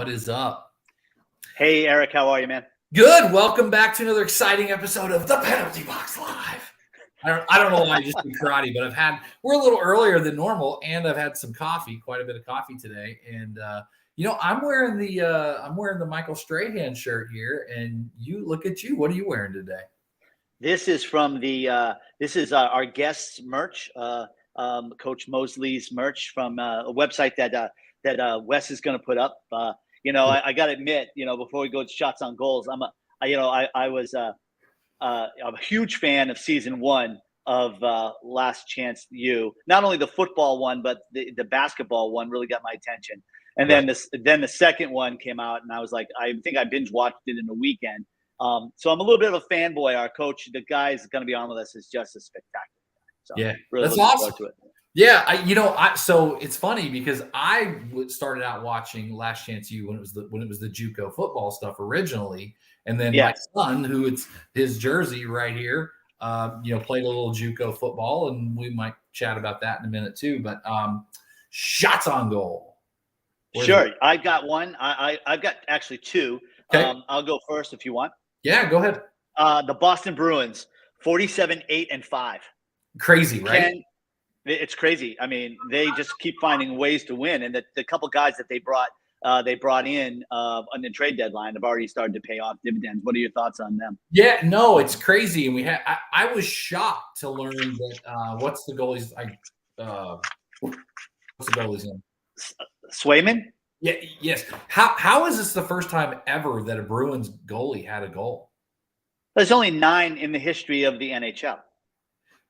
what is up? Hey, Eric, how are you, man? Good. Welcome back to another exciting episode of the Penalty Box Live. I don't know why I just did karate, but we're a little earlier than normal, and I've had some coffee, quite a bit of coffee today. And I'm wearing the Michael Strahan shirt here, and look at you. What are you wearing today? This is from our guest's merch, Coach Mosley's merch from a website that Wes is going to put up. I got to admit, before we go to shots on goals, I was a huge fan of season 1 of Last Chance U. Not only the football one, but the basketball one really got my attention. And then the second one came out, and I was like, I think I binge watched it in a weekend. So I'm a little bit of a fanboy. Our coach, the guy is going to be on with us, is just a spectacular guy. So yeah, really that's awesome. To it. Yeah, so it's funny because I started out watching Last Chance U when it was the JUCO football stuff originally, and then my son, who it's his jersey right here, played a little JUCO football, and we might chat about that in a minute too. But shots on goal. Sure, I've got one. I've got actually two. Okay. I'll go first if you want. Yeah, go ahead. The Boston Bruins, 47-8-5. Crazy, right? It's crazy. I mean, they just keep finding ways to win, and the couple guys that they brought in on the trade deadline have already started to pay off dividends. What are your thoughts on them? Yeah, no, it's crazy, and I was shocked to learn that what's the goalie's name? Swayman. Yeah. Yes. How is this the first time ever that a Bruins goalie had a goal? There's only 9 in the history of the NHL.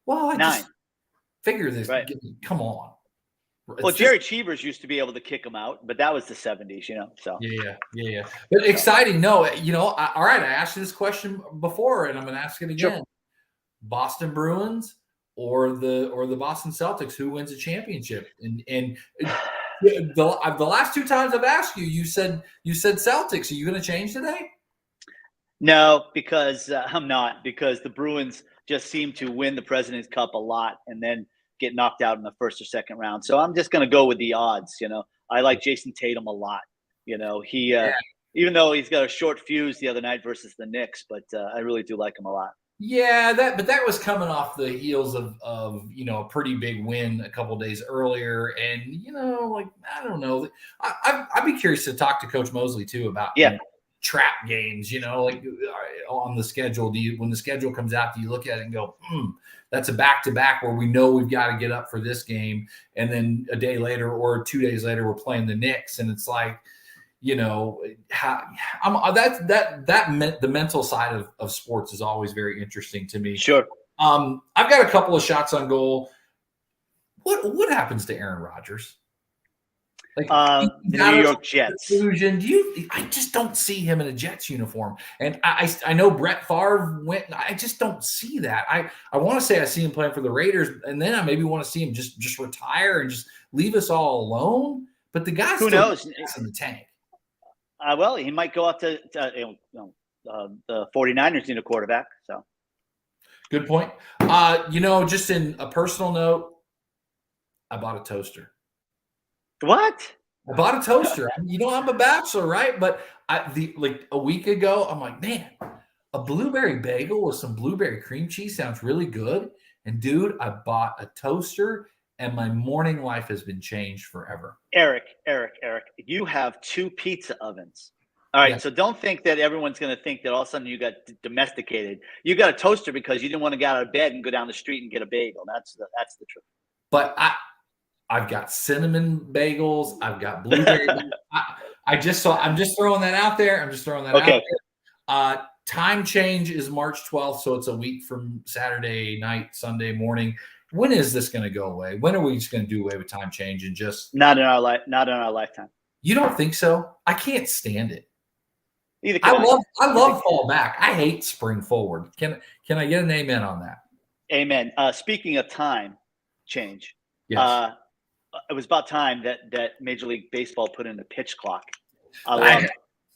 Well, 9. Just figure this. Right. Come on. Well, Jerry Cheevers used to be able to kick him out, but that was the 70s, So yeah. But exciting. No, all right. I asked you this question before, and I'm going to ask it again. Sure. Boston Bruins or the Boston Celtics, who wins a championship? And the last 2 times I've asked you, you said Celtics. Are you going to change today? No, because I'm not. Because the Bruins just seem to win the President's Cup a lot and then get knocked out in the first or second round. So I'm just going to go with the odds. I like Jason Tatum a lot. He even though he's got a short fuse the other night versus the Knicks, but I really do like him a lot. Yeah, that was coming off the heels of a pretty big win a couple of days earlier, and I don't know, I'd be curious to talk to Coach Mosley too about trap games, on the schedule. When the schedule comes out, do you look at it and go, that's a back-to-back where we know we've got to get up for this game, and then a day later or 2 days later we're playing the Knicks, and it's like, the mental side of sports is always very interesting to me. Sure. I've got a couple of shots on goal. What happens to Aaron Rodgers? Like the New York Jets. I just don't see him in a Jets uniform. And I know Brett Favre went. I just don't see that. I want to say I see him playing for the Raiders, and then I maybe want to see him just retire and just leave us all alone. But the guy's who knows in the tank. Well, he might go up to the 49ers need a quarterback. So, good point. Just in a personal note, I bought a toaster. What? I bought a toaster. I'm a bachelor, right? But a week ago, I'm like, man, a blueberry bagel with some blueberry cream cheese sounds really good. And dude, I bought a toaster, and my morning life has been changed forever. Eric, you have 2 pizza ovens. All right, So don't think that everyone's going to think that all of a sudden you got domesticated. You got a toaster because you didn't want to get out of bed and go down the street and get a bagel. That's the truth. But I've got cinnamon bagels. I've got blueberry. I'm just throwing that out there. Okay. Time change is March 12th, so it's a week from Saturday night, Sunday morning. When is this going to go away? When are we just going to do away with time change and just not in our lifetime? You don't think so? I can't stand it. Neither I love fall back. I hate spring forward. Can I get an amen on that? Amen. Speaking of time change, yes. It was about time that Major League Baseball put in a pitch clock. I love it.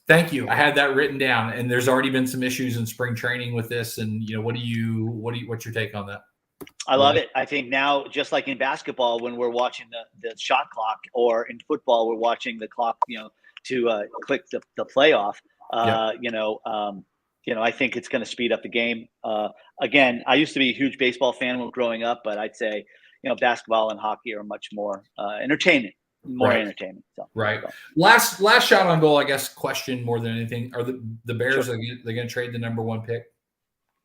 Thank you. I had that written down, and there's already been some issues in spring training with this. And what's your take on that? I love it. I think now, just like in basketball, when we're watching the shot clock, or in football, we're watching the clock, click the playoff. I think it's going to speed up the game. Again, I used to be a huge baseball fan when growing up, but I'd say, basketball and hockey are much more entertainment. Entertainment. So, right. Last shot on goal, I guess, question more than anything. Are the Bears, they're going to trade the number 1 pick?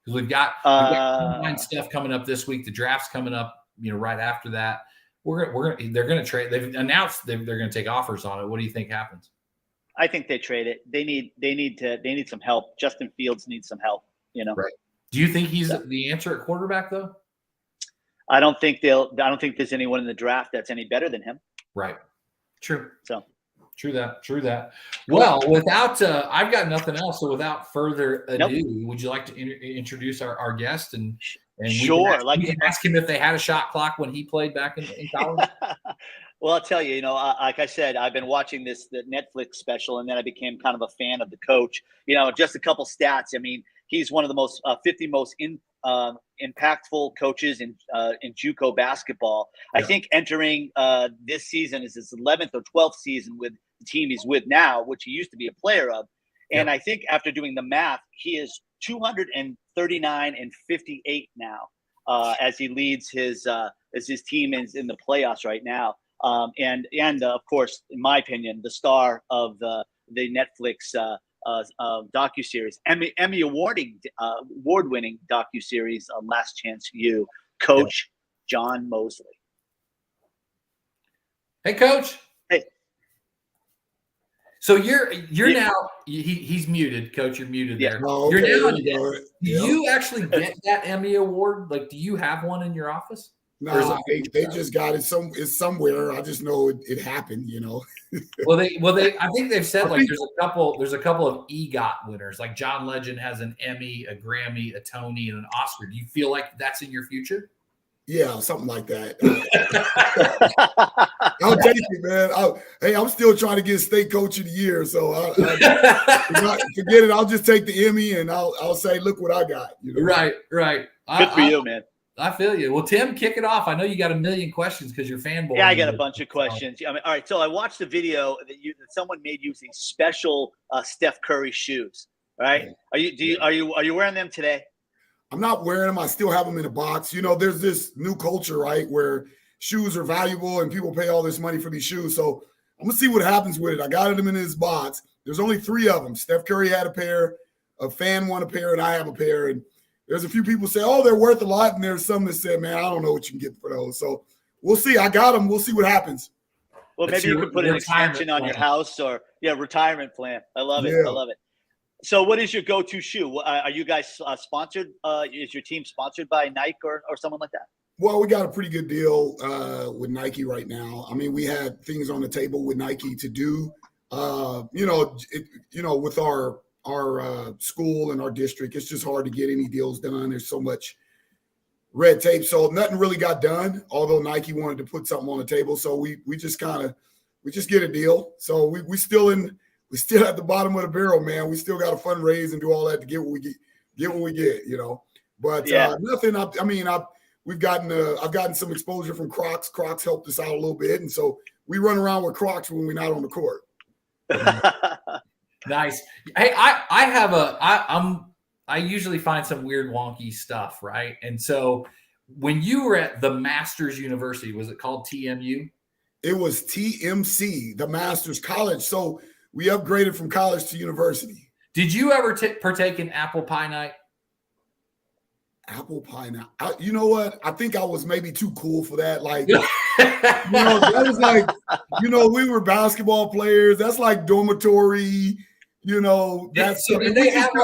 Because we've got combine stuff coming up this week. The draft's coming up, right after that. They're going to trade. They've announced they're going to take offers on it. What do you think happens? I think they trade it. They need some help. Justin Fields needs some help, Right. Do you think he's the answer at quarterback though? I don't think there's anyone in the draft that's any better than him. Right. True. So true that. Well, without I've got nothing else. So without further ado, would you like to introduce our guest and sure. We can ask him if they had a shot clock when he played back in college. Well, I'll tell you, like I said, I've been watching the Netflix special, and then I became kind of a fan of the coach. Just a couple stats. I mean, he's one of the most 50 most impactful coaches in JUCO basketball. Yeah. I think entering this season is his 11th or 12th season with the team he's with now, which he used to be a player of. And I think after doing the math, he is 239 and 58 now as he leads his team in the playoffs right now. And of course, in my opinion, the star of the Netflix docu-series, Emmy Award-winning docu-series, Last Chance U, Coach John Mosley. Hey, Coach. Hey. So you're now he's muted, Coach. You're muted there. Oh, okay. You're now. Do you actually get that Emmy Award? Like, do you have one in your office? No, they just got it. It's somewhere. I just know it happened. Well, I think they've said like there's a couple of EGOT winners. Like John Legend has an Emmy, a Grammy, a Tony, and an Oscar. Do you feel like that's in your future? Yeah, something like that. I'll take it, man. I'm still trying to get state coach of the year, so forget it. I'll just take the Emmy and I'll say, look what I got. Right. Good for you, man. I feel you. Well, Tim, kick it off. I know you got a million questions because you're fanboy. Yeah, I got a bunch of questions. All right. So I watched the video that someone made using special Steph Curry shoes. All right. Are you wearing them today? I'm not wearing them. I still have them in a box. There's this new culture, right, where shoes are valuable and people pay all this money for these shoes. So I'm gonna see what happens with it. I got them in this box. There's only 3 of them. Steph Curry had a pair, a fan won a pair, and I have a pair. And there's a few people say, oh, they're worth a lot. And there's some that said, man, I don't know what you can get for those. So we'll see. I got them. We'll see what happens. Well, maybe you could put an extension on your house or retirement plan. I love it. I love it. So what is your go-to shoe? Are you guys sponsored? Is your team sponsored by Nike or someone like that? Well, we got a pretty good deal with Nike right now. I mean, we had things on the table with Nike to do, with our school and our district. It's just hard to get any deals done. There's so much red tape. So nothing really got done, although Nike wanted to put something on the table. So we just get a deal. So we still at the bottom of the barrel, man. We still got to fundraise and do all that to get what we get, But nothing. I've gotten some exposure from Crocs. Crocs helped us out a little bit, and so we run around with Crocs when we're not on the court. Nice. Hey, I usually find some weird wonky stuff, right? And so when you were at the Masters University, was it called TMU? It was TMC, the Masters College. So we upgraded from college to university. Did you ever partake in apple pie night? Apple pie night. You know what? I think I was maybe too cool for that. Like, that was like, we were basketball players. That's like dormitory. That's. So did they have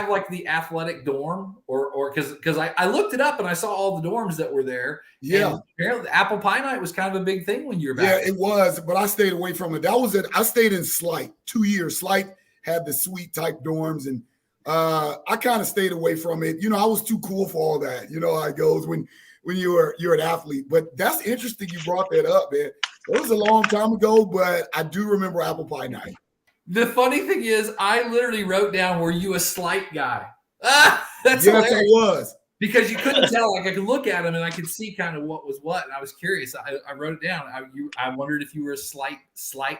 like the athletic dorm or because I looked it up and I saw all the dorms that were there. Yeah. And apparently apple pie night was kind of a big thing when you were back. Yeah, it was, but I stayed away from it. I stayed in Slight 2 years. Slight had the suite type dorms, and I kind of stayed away from it. I was too cool for all that. You know how it goes when you're an athlete. But that's interesting you brought that up, man. It was a long time ago, but I do remember apple pie night. The funny thing is, I literally wrote down, were you a Slight guy? Yes, hilarious. I was. because you couldn't tell. Like I could look at him and I could see kind of what was what, and I was curious. I wrote it down. I wondered if you were a slight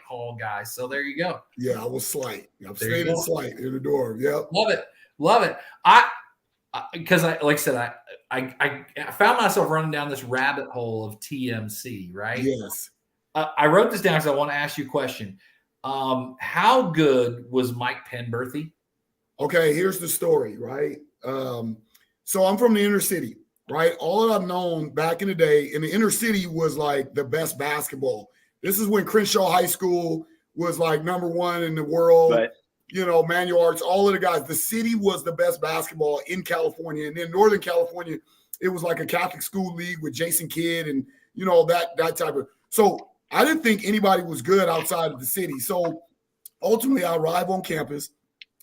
Hall guy. So there you go. Yeah, I was slight. I'm staying in slight in the dorm. Yep. Love it. Because like I said, I found myself running down this rabbit hole of TMC. Right. Yes. I wrote this down because I want to ask you a question. How good was Mike Penberthy? Okay, here's the story, right? So I'm from the inner city, right? All that I've known back in the day in the inner city was like the best basketball. This is when Crenshaw High School was like #1 in the world. Right. You know, Manual Arts, all of the guys. The city was the best basketball in California. And then Northern California, it was like a Catholic school league with Jason Kidd and, you know, that type of. So I didn't think anybody was good outside of the city. So ultimately, I arrive on campus,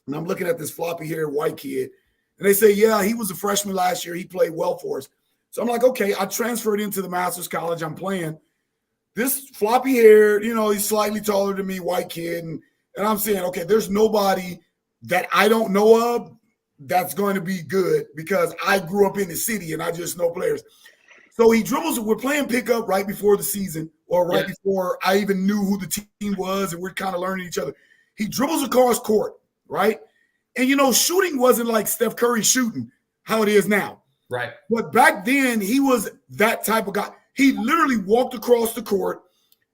and I'm looking at this floppy-haired white kid. And they say, yeah, he was a freshman last year. He played well for us. So I'm like, okay, I transferred into the Master's College. I'm playing. This floppy-haired, you know, he's slightly taller than me, white kid. And I'm saying, okay, there's nobody that I don't know of that's going to be good because I grew up in the city and I just know players. So he dribbles. We're playing pickup right before the season or right before I even knew who the team was, and we're kind of learning each other. He dribbles across court, right? And, you know, shooting wasn't like Steph Curry shooting, how it is now. Right. But back then, he was that type of guy. He literally walked across the court,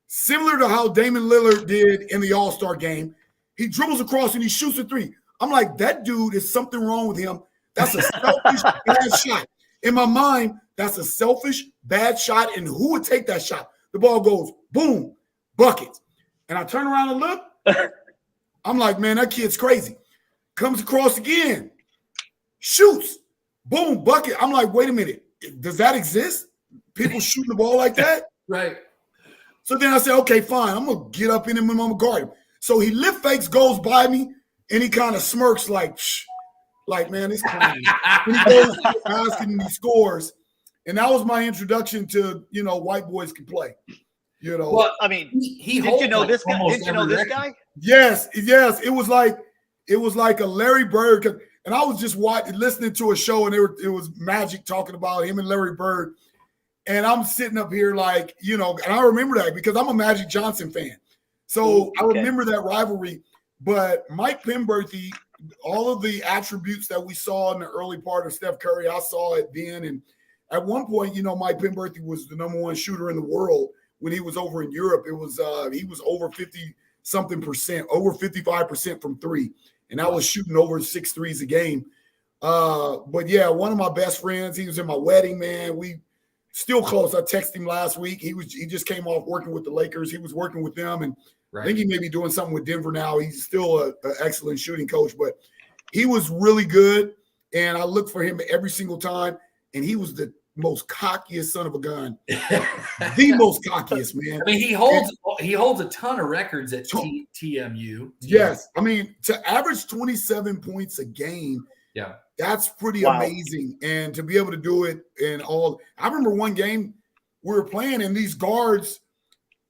similar to how Damian Lillard did in the All-Star game. He dribbles across and he shoots a three. I'm like, that dude is something wrong with him. That's a selfish, bad shot. In my mind, that's a selfish, bad shot. And who would take that shot? The ball goes, boom, bucket. And I turn around and look. I'm like, man, that kid's crazy. Comes across again, shoots, boom, bucket. I'm like, wait a minute, does that exist? People shooting the ball like that? Right. So then I said, okay, fine. I'm going to get up in him and I'm going to guard him. So he lift fakes, goes by me, and he kind of smirks like, shh. Like, man, it's crazy. And he goes to the basket and he scores. And that was my introduction to, you know, white boys can play. You know. Well, I mean, did you know this guy? Did you know this guy? Yes. It was like a Larry Bird. And I was just listening to a show, and it was Magic talking about him and Larry Bird. And I'm sitting up here like, you know, and I remember that because I'm a Magic Johnson fan. So I remember that rivalry. But Mike Penberthy, all of the attributes that we saw in the early part of Steph Curry, I saw it then. And at one point, you know, Mike Penberthy was the #1 shooter in the world when he was over in Europe. It was he was over 50-something%, over 55% from three. And I was shooting over 6 threes a game. But yeah, one of my best friends, he was in my wedding, man. We still close. I texted him last week. He just came off working with the Lakers. He was working with them, and I think he may be doing something with Denver now. He's still an excellent shooting coach, but he was really good. And I looked for him every single time. And he was the most cockiest son of a gun. The most cockiest, man. I mean, he holds a ton of records at TMU. Yes. I mean, to average 27 points a game, that's pretty amazing. And to be able to do it in all – I remember one game we were playing, and these guards,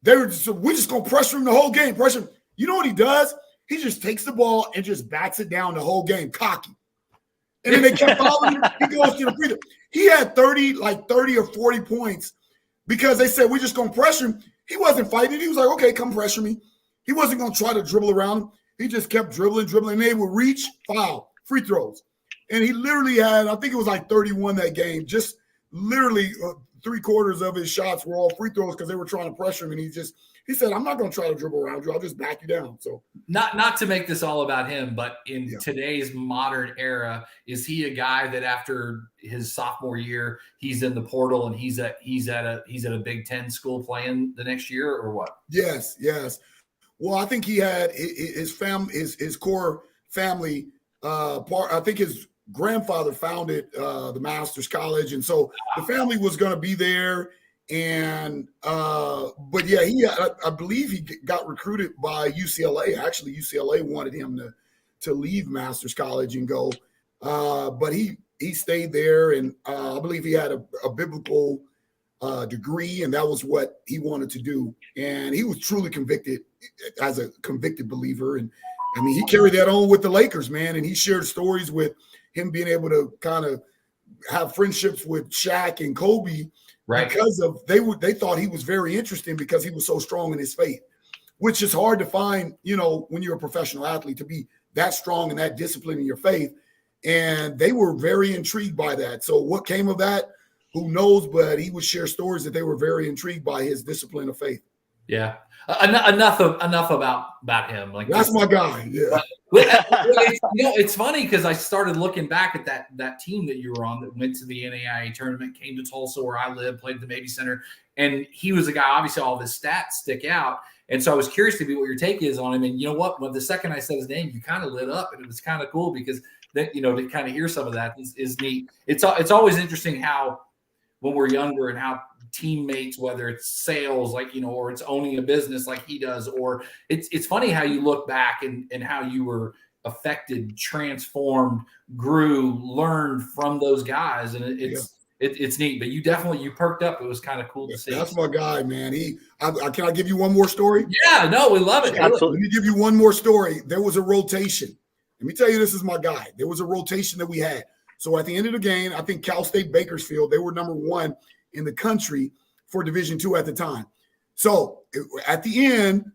we're just going to pressure him the whole game. Pressure him. You know what he does? He just takes the ball and just backs it down the whole game, cocky. And then they kept following him. He goes to the free throw. He had 30 or 40 points because they said, we're just going to pressure him. He wasn't fighting. He was like, okay, come pressure me. He wasn't going to try to dribble around him. He just kept dribbling. And they would reach, foul, free throws. And he literally had, I think it was like 31 that game. Just literally 3/4 of his shots were all free throws because they were trying to pressure him. And he said, I'm not going to try to dribble around you. I'll just back you down. So not to make this all about him, but in today's modern era, is he a guy that after his sophomore year, he's in the portal and he's at a Big Ten school playing the next year, or what? Yes. Well, I think he had his core family part. I think his grandfather founded the Master's College, and so the family was going to be there. And but yeah, I believe he got recruited by UCLA. Actually, UCLA wanted him to leave Master's College and go, but he stayed there, and I believe he had a biblical degree, and that was what he wanted to do. And he was truly convicted as a convicted believer, and I mean, he carried that on with the Lakers, man. And he shared stories with him being able to kind of have friendships with Shaq and Kobe because of they thought he was very interesting because he was so strong in his faith, which is hard to find, when you're a professional athlete, to be that strong and that disciplined in your faith. And they were very intrigued by that. So what came of that, who knows? But he would share stories that they were very intrigued by his discipline of faith. Yeah. Enough about him. Like, that's my guy. Yeah. It's funny because I started looking back at that team that you were on that went to the NAIA tournament, came to Tulsa where I live, played at the Mabee Center, and he was a guy. Obviously, all of his stats stick out, and so I was curious to be what your take is on him. And you know what? When the second I said his name, you kind of lit up, and it was kind of cool because that to kind of hear some of that is neat. It's always interesting how when we're younger and how teammates, whether it's sales, or it's owning a business like he does, or it's funny how you look back and how you were affected, transformed, grew, learned from those guys. And it's neat, but you perked up. It was kind of cool to see. That's my guy, man. Can I give you one more story? Yeah, no, we love it. Absolutely. Let me give you one more story. There was a rotation. Let me tell you, this is my guy. There was a rotation that we had. So at the end of the game, I think Cal State Bakersfield, they were number 1 in the country for Division II at the time. So at the end,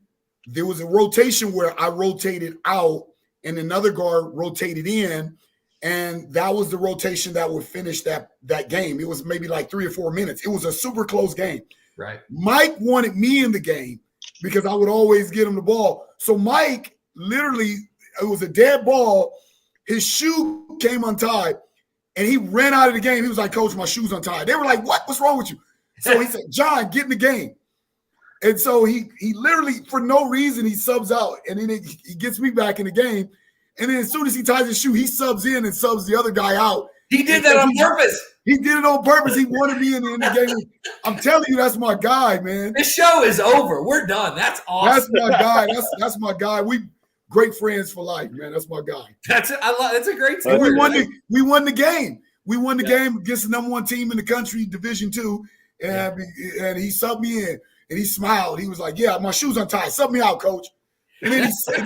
there was a rotation where I rotated out and another guard rotated in, and that was the rotation that would finish that game. It was maybe like 3 or 4 minutes. It was a super close game. Right. Mike wanted me in the game because I would always get him the ball. So Mike, literally, it was a dead ball. His shoe came untied, and he ran out of the game. He was like, "Coach, my shoe's untied." They were like, "What? What's wrong with you?" So he said, "John, get in the game." And so he literally, for no reason, he subs out, and then he gets me back in the game. And then as soon as he ties his shoe, he subs in and subs the other guy out. He did that on purpose. He did it on purpose. He wanted me in the game. I'm telling you, that's my guy, man. This show is over. We're done. That's awesome. That's my guy. That's my guy. We great friends for life, man. That's my guy. That's a great story. We won the game. We won the game against the number 1 team in the country, Division II, and he subbed me in, and he smiled. He was like, "Yeah, my shoe's untied. Sub me out, coach." And then he said,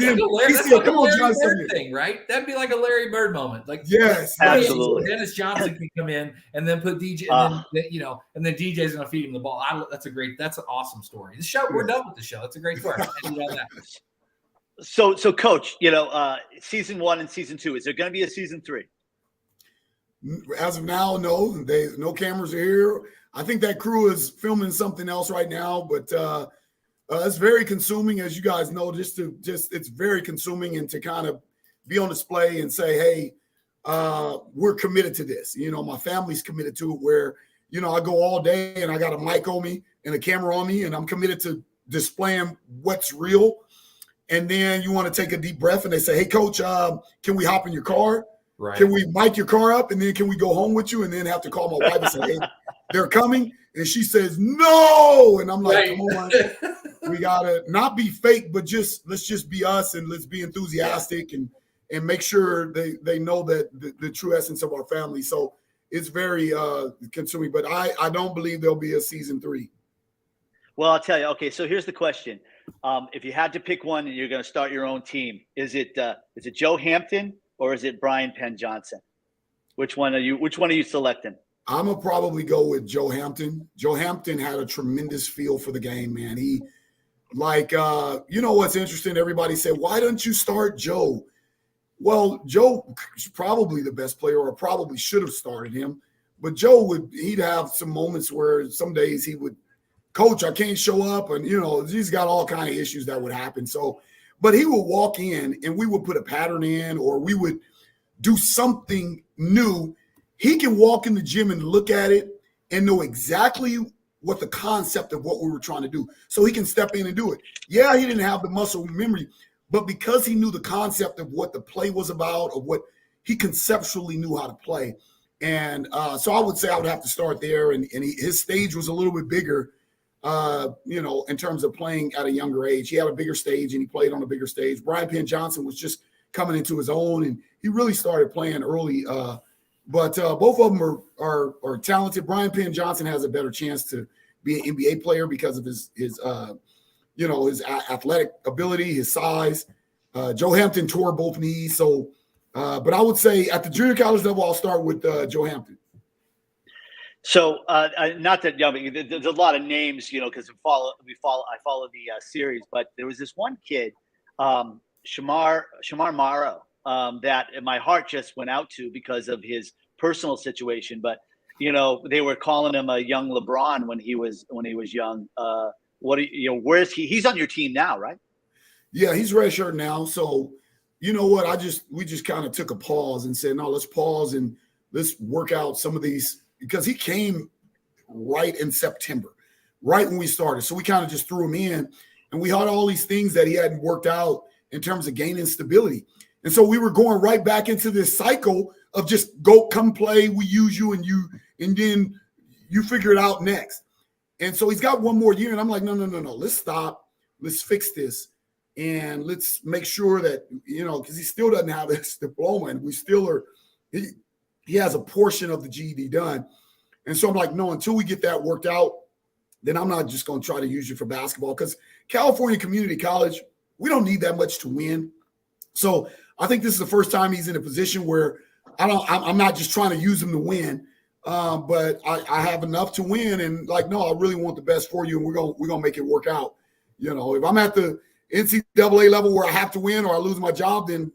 "Come on, John, sub me." Thing, right? That'd be like a Larry Bird moment. Like, yes, absolutely. Dennis Johnson can come in and then put DJ, and then DJ's gonna feed him the ball. That's an awesome story. The show, we're done with the show. It's a great story. So, Coach, season 1 and season 2, is there going to be a season 3? As of now, no. No cameras are here. I think that crew is filming something else right now, but it's very consuming, as you guys know. It's very consuming, and to kind of be on display and say, "Hey, we're committed to this." My family's committed to it. Where I go all day and I got a mic on me and a camera on me, and I'm committed to displaying what's real. And then you want to take a deep breath, and they say, "Hey, Coach, can we hop in your car? Right. Can we mic your car up? And then can we go home with you?" And then have to call my wife and say, "Hey, they're coming." And she says, "No." And I'm like, "Come on, we gotta not be fake, but let's just be us, and let's be enthusiastic and make sure they know that the true essence of our family." So it's very consuming, but I don't believe there'll be a season 3. Well, I'll tell you. Okay, so here's the question. If you had to pick one and you're going to start your own team, is it Joe Hampton or is it Brian Penn Johnson? Which one are you selecting? I'm gonna probably go with Joe Hampton. Joe Hampton had a tremendous feel for the game, man. He what's interesting? Everybody said, "Why don't you start Joe?" Well, Joe is probably the best player, or probably should have started him. But he'd have some moments where some days he would, "Coach, I can't show up," and he's got all kind of issues that would happen. So, but he would walk in and we would put a pattern in, or we would do something new. He can walk in the gym and look at it and know exactly what the concept of what we were trying to do. So he can step in and do it. Yeah, he didn't have the muscle memory, but because he knew the concept of what the play was about, or what he conceptually knew how to play. And so I would say I would have to start there. And his stage was a little bit bigger, in terms of playing at a younger age. He had a bigger stage and he played on a bigger stage. Brian Penn Johnson was just coming into his own, and he really started playing early. But both of them are talented. Brian Penn Johnson has a better chance to be an NBA player because of his athletic ability, his size. Joe Hampton tore both knees. So, but I would say at the junior college level, I'll start with Joe Hampton. So, not that there's a lot of names, because I follow the series, but there was this one kid, Shamar Morrow, that my heart just went out to because of his personal situation. But they were calling him a young LeBron when he was young. Where is he? He's on your team now, right? Yeah, he's redshirt now. So, you know what? We just kind of took a pause and said, no, let's pause and let's work out some of these, because he came right in September, right when we started. So we kind of just threw him in, and we had all these things that he hadn't worked out in terms of gaining stability. And so we were going right back into this cycle of just come play, we use you, and then you figure it out next. And so he's got one more year, and I'm like, no, let's stop. Let's fix this. And let's make sure that, because he still doesn't have his diploma, and we still are, he has a portion of the GED done. And so I'm like, no, until we get that worked out, then I'm not just going to try to use you for basketball, because California Community College, we don't need that much to win. So I think this is the first time he's in a position where I'm not just trying to use him to win, but I have enough to win. And like, no, I really want the best for you, and we're gonna make it work out. If I'm at the NCAA level where I have to win or I lose my job, then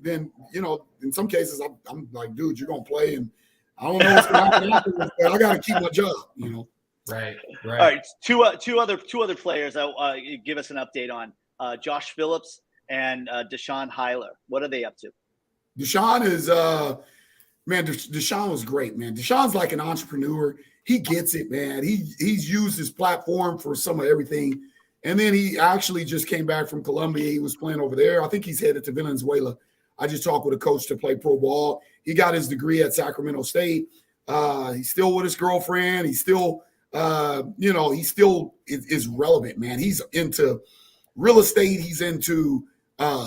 in some cases I'm like, dude, you're gonna play, and I don't know what's gonna happen afterwards, but I gotta keep my job. Right. All right. Two other players. Give us an update on Josh Phillips and Deshaun Heiler. What are they up to? Deshaun is Deshaun was great, man. Deshaun's like an entrepreneur. He gets it, man. He's used his platform for some of everything. And then he actually just came back from Colombia. He was playing over there. I think he's headed to Venezuela. I just talked with a coach to play pro ball. He got his degree at Sacramento State. He's still with his girlfriend. He's still, he still is relevant, man. He's into real estate. He's into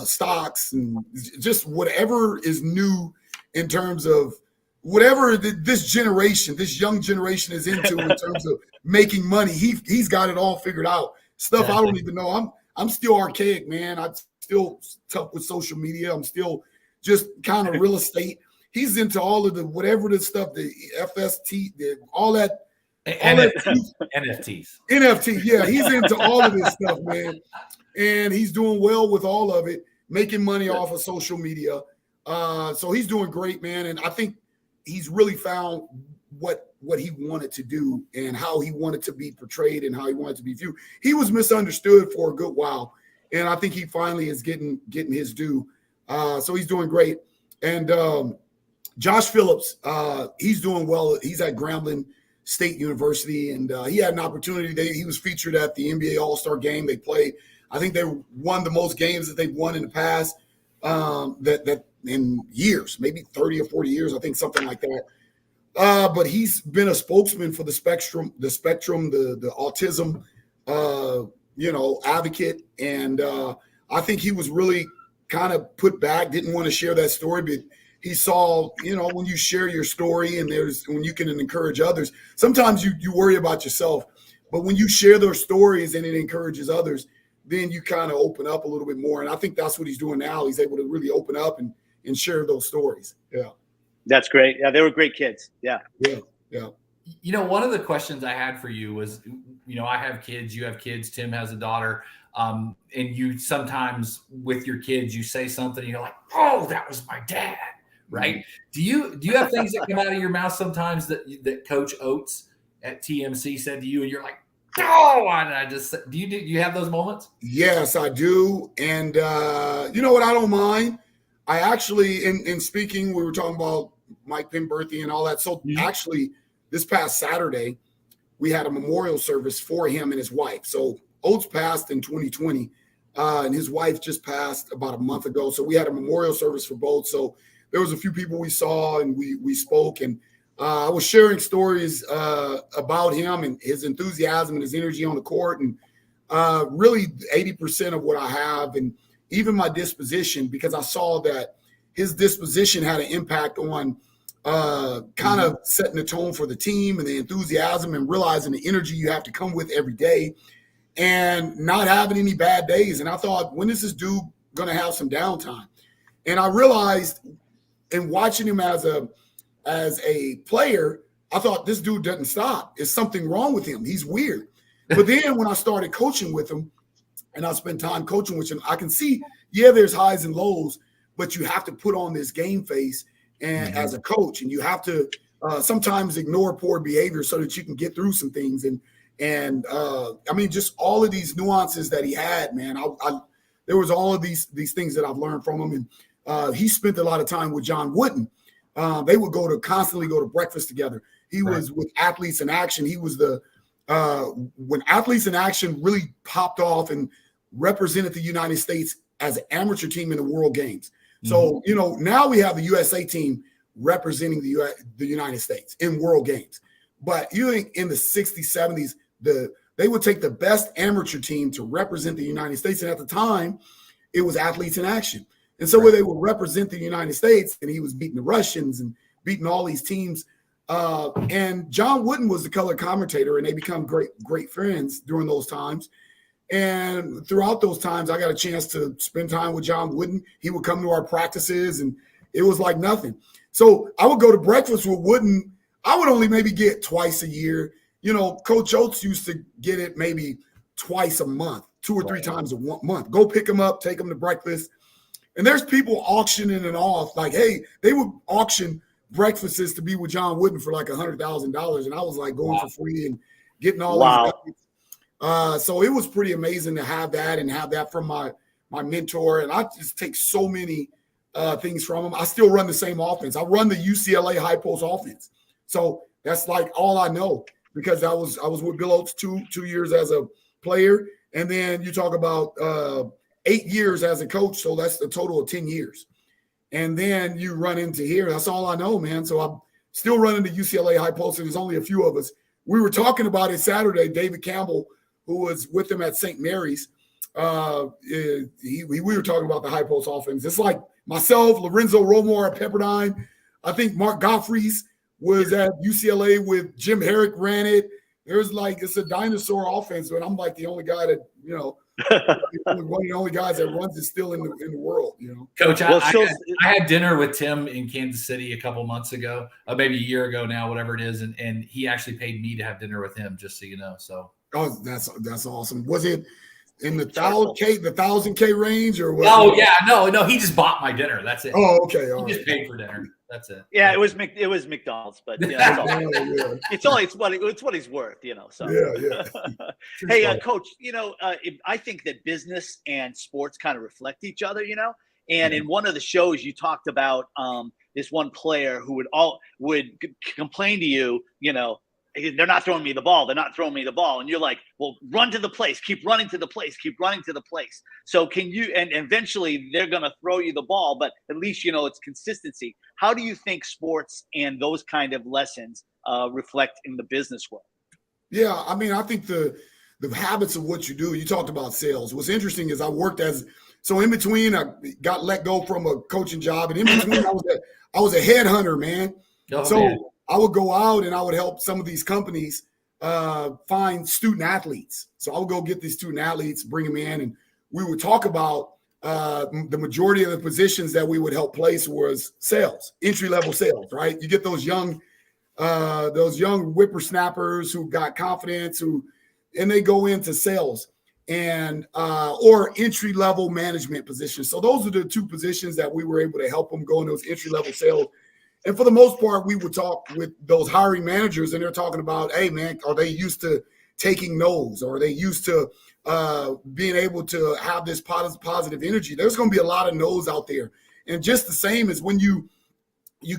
stocks and just whatever is new in terms of whatever this young generation is into in terms of making money. He's got it all figured out. Stuff I don't even know. I'm still archaic, man. I'm still tough with social media. I'm still just kind of real estate. He's into all of the whatever the stuff, the FST, all that. NFTs. Yeah, he's into all of this stuff, man. And he's doing well with all of it, making money off of social media. So he's doing great, man. And I think he's really found what he wanted to do and how he wanted to be portrayed and how he wanted to be viewed. He was misunderstood for a good while, and I think he finally is getting his due. So he's doing great. And Josh Phillips, he's doing well. He's at Grambling State University, and he had an opportunity. He was featured at the NBA All-Star game. They played. I think they won the most games that they've won in the past that in years, maybe 30 or 40 years, I think, something like that. But he's been a spokesman for the spectrum, the autism, advocate. And I think he was really kind of put back, didn't want to share that story, but he saw, when you share your story and when you can encourage others, sometimes you worry about yourself, but when you share those stories and it encourages others, then you kind of open up a little bit more. And I think that's what he's doing now. He's able to really open up and share those stories. Yeah. That's great. Yeah, they were great kids. Yeah. One of the questions I had for you was, I have kids, you have kids, Tim has a daughter. And you sometimes with your kids, you say something and you're like, oh, that was my dad. Right. Mm-hmm. Do you have things that come out of your mouth sometimes that Coach Oates at TMC said to you and you're like, oh, why did I just say, do you have those moments? Yes, I do. And you know what? I don't mind. I actually, in speaking, we were talking about Mike Penberthy and all that. So actually, this past Saturday, we had a memorial service for him and his wife. So Oates passed in 2020, and his wife just passed about a month ago. So we had a memorial service for both. So there was a few people we saw and we spoke, and I was sharing stories about him and his enthusiasm and his energy on the court, and really 80% of what I have, and even my disposition, because I saw that his disposition had an impact on kind of setting the tone for the team and the enthusiasm and realizing the energy you have to come with every day and not having any bad days. And I thought, when is this dude going to have some downtime? And I realized in watching him as a player, I thought this dude doesn't stop. There's something wrong with him. He's weird. But then when I started coaching with him and I spent time coaching with him, I can see, yeah, there's highs and lows, but you have to put on this game face and as a coach, and you have to sometimes ignore poor behavior so that you can get through some things. And I mean, just all of these nuances that he had, man, there was all of these things that I've learned from him. And he spent a lot of time with John Wooden. They would constantly go to breakfast together. He was with Athletes in Action. He was when Athletes in Action really popped off and represented the United States as an amateur team in the World Games. So, now we have the USA team representing the United States in World Games. But you think in the 60s, 70s, they would take the best amateur team to represent the United States. And at the time, it was Athletes in Action. And so where they would represent the United States, and he was beating the Russians and beating all these teams. And John Wooden was the color commentator, and they become great friends during those times. And throughout those times, I got a chance to spend time with John Wooden. He would come to our practices, and it was like nothing. So I would go to breakfast with Wooden. I would only maybe get twice a year. Coach Oates used to get it maybe twice a month, 2 or 3 times a month. Go pick him up, take him to breakfast. And there's people auctioning it off. Like, hey, they would auction breakfasts to be with John Wooden for like $100,000. And I was like going for free and getting all these guys. So it was pretty amazing to have that and have that from my mentor. And I just take so many things from him. I still run the same offense. I run the UCLA high post offense. So that's like all I know, because I was with Bill Oates 2 years as a player. And then you talk about 8 years as a coach. So that's the total of 10 years. And then you run into here. That's all I know, man. So I'm still running the UCLA high post, and there's only a few of us. We were talking about it Saturday. David Campbell, who was with him at St. Mary's, we were talking about the high post offense. It's like myself, Lorenzo Romore at Pepperdine. I think Mark Goffreys was at UCLA with Jim Herrick ran it. There's like, it's a dinosaur offense, but I'm like the only guy that, one of the only guys that runs it still in the world, Coach, I had dinner with Tim in Kansas City a couple months ago, maybe a year ago now, whatever it is, and he actually paid me to have dinner with him, just so you know. So that's awesome. Was it in the 1,000K range or what? Oh yeah, no, he just bought my dinner. That's it. Oh, okay. He just paid for dinner. That's it. Yeah, it was McDonald's, but that's all. It's what he's worth, So yeah. Hey, Coach, I think that business and sports kind of reflect each other, And in one of the shows, you talked about this one player who would complain to you, they're not throwing me the ball. They're not throwing me the ball. And you're like, well, run to the place, keep running to the place, keep running to the place. So can you, and eventually they're going to throw you the ball, but at least, it's consistency. How do you think sports and those kind of lessons reflect in the business world? Yeah. I mean, I think the habits of what you do, you talked about sales. What's interesting is I worked so in between I got let go from a coaching job, and in between I was a headhunter, man. Man. I would go out and I would help some of these companies find student athletes. So I would go get these student athletes, bring them in, and we would talk about the majority of the positions that we would help place was sales, entry-level sales, right? You get those young whippersnappers who got confidence, and they go into sales and or entry-level management positions. So those are the 2 positions that we were able to help them go in those entry-level sales. And for the most part, we would talk with those hiring managers, and they're talking about, hey, man, are they used to taking no's, or are they used to being able to have this positive energy? There's going to be a lot of no's out there. And just the same as when you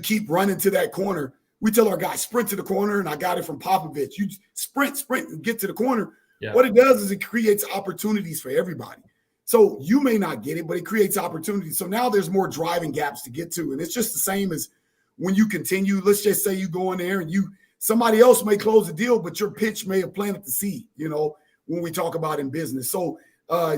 keep running to that corner, we tell our guys, sprint to the corner, and I got it from Popovich. You sprint, and get to the corner. Yeah. What it does is it creates opportunities for everybody. So you may not get it, but it creates opportunities. So now there's more driving gaps to get to. And it's just the same as when you continue. Let's just say you go in there and somebody else may close the deal, but your pitch may have planted the seed, when we talk about in business. So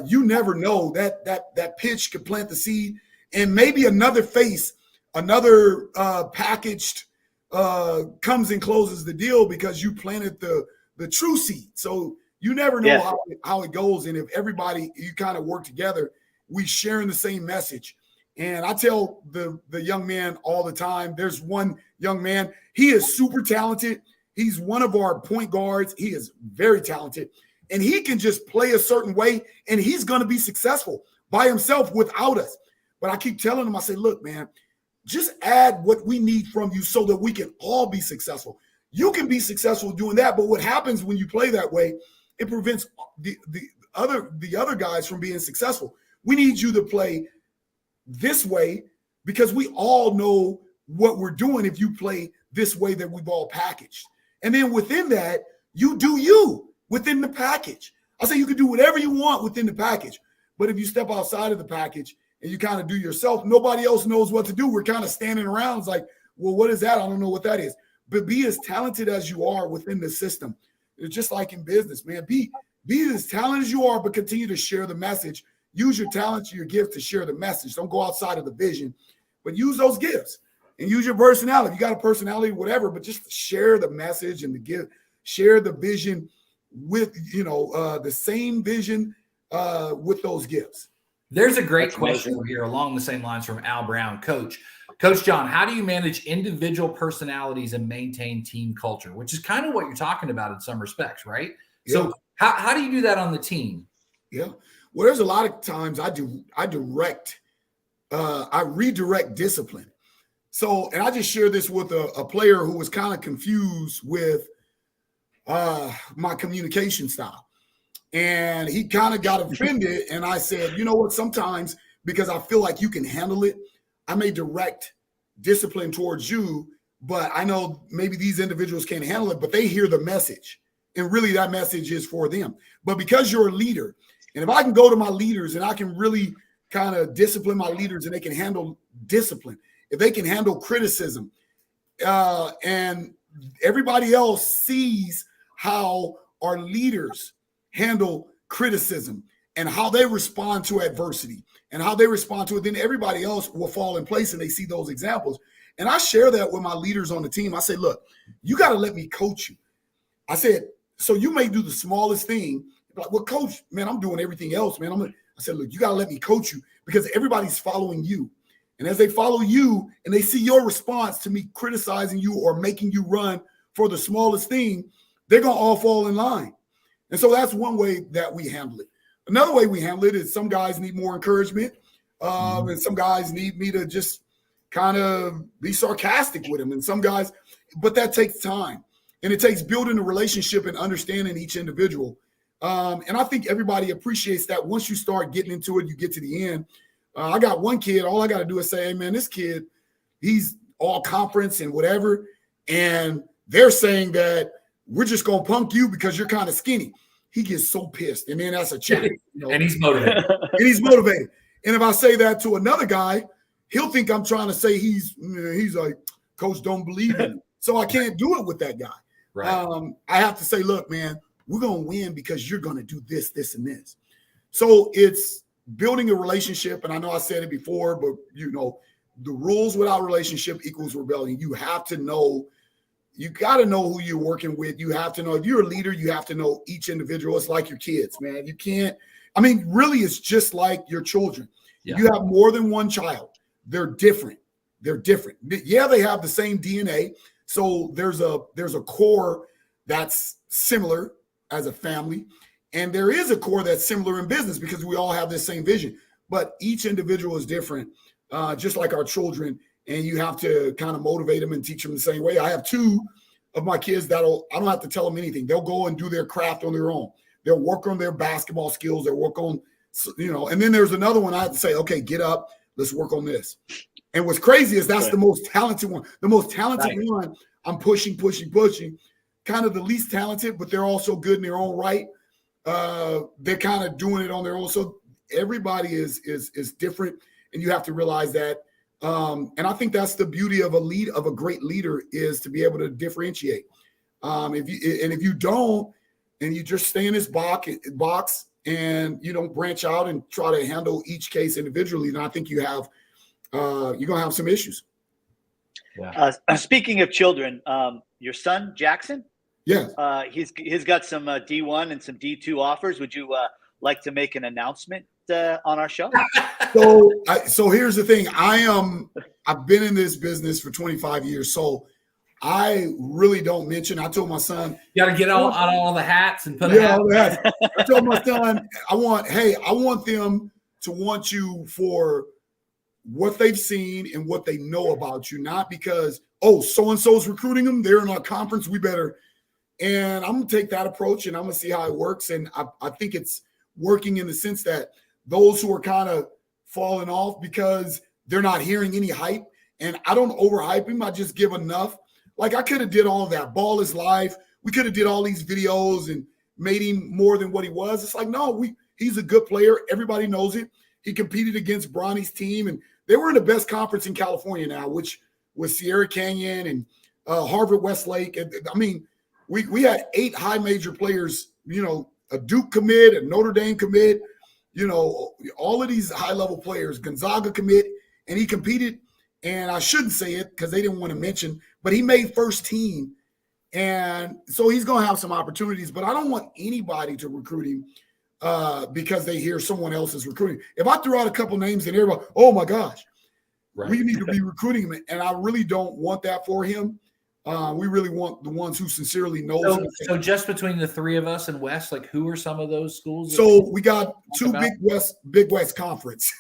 you never know that pitch could plant the seed, and maybe another face, another packaged comes and closes the deal because you planted the true seed. So you never know how it goes. And if everybody, you kind of work together, we sharing the same message. And I tell the young man all the time, there's one young man, he is super talented. He's one of our point guards. He is very talented. And he can just play a certain way, and he's going to be successful by himself without us. But I keep telling him, I say, look, man, just add what we need from you so that we can all be successful. You can be successful doing that, but what happens when you play that way, it prevents the other guys from being successful. We need you to play this way because we all know what we're doing if you play this way that we've all packaged. And then within that, you do you within the package. I say you can do whatever you want within the package, but if you step outside of the package and you kind of do yourself, nobody else knows what to do. We're kind of standing around. It's like, well, what is that? I don't know what that is. But be as talented as you are within the system. It's just like in business, man. Be as talented as you are, but continue to share the message. Use your talents, your gifts to share the message. Don't go outside of the vision, but use those gifts and use your personality. You got a personality, whatever, but just share the message and the gift, share the vision with, the same vision with those gifts. There's a great question here along the same lines from Al Brown. Coach John, how do you manage individual personalities and maintain team culture? Which is kind of what you're talking about in some respects, right? Yeah. So how do you do that on the team? Yeah. Well, there's a lot of times I redirect discipline. So, and I just shared this with a player who was kind of confused with my communication style. And he kind of got offended. And I said, you know what, sometimes because I feel like you can handle it, I may direct discipline towards you, but I know maybe these individuals can't handle it, but they hear the message. And really that message is for them. But because you're a leader, and if I can go to my leaders and I can really kind of discipline my leaders and they can handle discipline, if they can handle criticism, and everybody else sees how our leaders handle criticism and how they respond to adversity and how they respond to it, then everybody else will fall in place and they see those examples. And I share that with my leaders on the team. I say, look, you got to let me coach you. I said, so you may do the smallest thing. Like, well, coach, man, I'm doing everything else, man. I said, look, you got to let me coach you because everybody's following you. And as they follow you and they see your response to me criticizing you or making you run for the smallest thing, they're going to all fall in line. And so that's one way that we handle it. Another way we handle it is some guys need more encouragement. And some guys need me to just kind of be sarcastic with them. And some guys, but that takes time. And it takes building a relationship and understanding each individual. And I think everybody appreciates that. Once you start getting into it, you get to the end. I got one kid, all I got to do is say, hey, man, this kid, he's all conference and whatever. And they're saying that we're just going to punk you because you're kind of skinny. He gets so pissed. And then that's a check. And he's motivated. And if I say that to another guy, he'll think I'm trying to say he's like, coach, don't believe in him. So I can't do it with that guy. Right. I have to say, look, man, we're going to win because you're going to do this, this, and this. So it's building a relationship. And I know I said it before, but the rules without relationship equals rebellion. You have to know, you got to know who you're working with. You have to know, if you're a leader, you have to know each individual. It's like your kids, man. You can't, really, it's just like your children. Yeah. You have more than one child. They're different. Yeah, they have the same DNA. So there's a core that's similar as a family. And there is a core that's similar in business because we all have this same vision. But each individual is different, just like our children. And you have to kind of motivate them and teach them the same way. I have two of my kids I don't have to tell them anything. They'll go and do their craft on their own. They'll work on their basketball skills. They'll work on, and then there's another one I have to say, okay, get up. Let's work on this. And what's crazy is that's the most talented one. The most talented one, I'm pushing. Kind of the least talented, but they're also good in their own right. They're kind of doing it on their own. So everybody is different, and you have to realize that. And I think that's the beauty of a great leader is to be able to differentiate. If you don't, and you just stay in this box and you don't branch out and try to handle each case individually, then I think you're gonna have some issues. Yeah. Speaking of children, your son Jackson, yeah, he's got some D1 and some D2 offers. Would you like to make an announcement on our show? So here's the thing. I've been in this business for 25 years, so I really don't mention. I told my son, you got to get out all the hats and put all the hats. I told my son, I want them to want you for what they've seen and what they know about you, not because, so-and-so's recruiting them, they're in our conference, we better. And I'm going to take that approach, and I'm going to see how it works. And I think it's working in the sense that those who are kind of falling off because they're not hearing any hype, and I don't overhype him, I just give enough. Like, I could have did all of that. Ball is life. We could have did all these videos and made him more than what he was. It's like, no, he's a good player. Everybody knows it. He competed against Bronny's team, and they were in the best conference in California now, which was Sierra Canyon and Harvard Westlake. I mean, we had 8 high major players, a Duke commit, a Notre Dame commit, all of these high-level players, Gonzaga commit, and he competed. And I shouldn't say it because they didn't want to mention, but he made first team. And so he's going to have some opportunities, but I don't want anybody to recruit him because they hear someone else is recruiting. If I threw out a couple names and everybody, oh my gosh, we need to be recruiting him. And I really don't want that for him. We really want the ones who sincerely know. So just between the 3 of us and Wes, like, who are some of those schools? So we got 2 Big West Conference.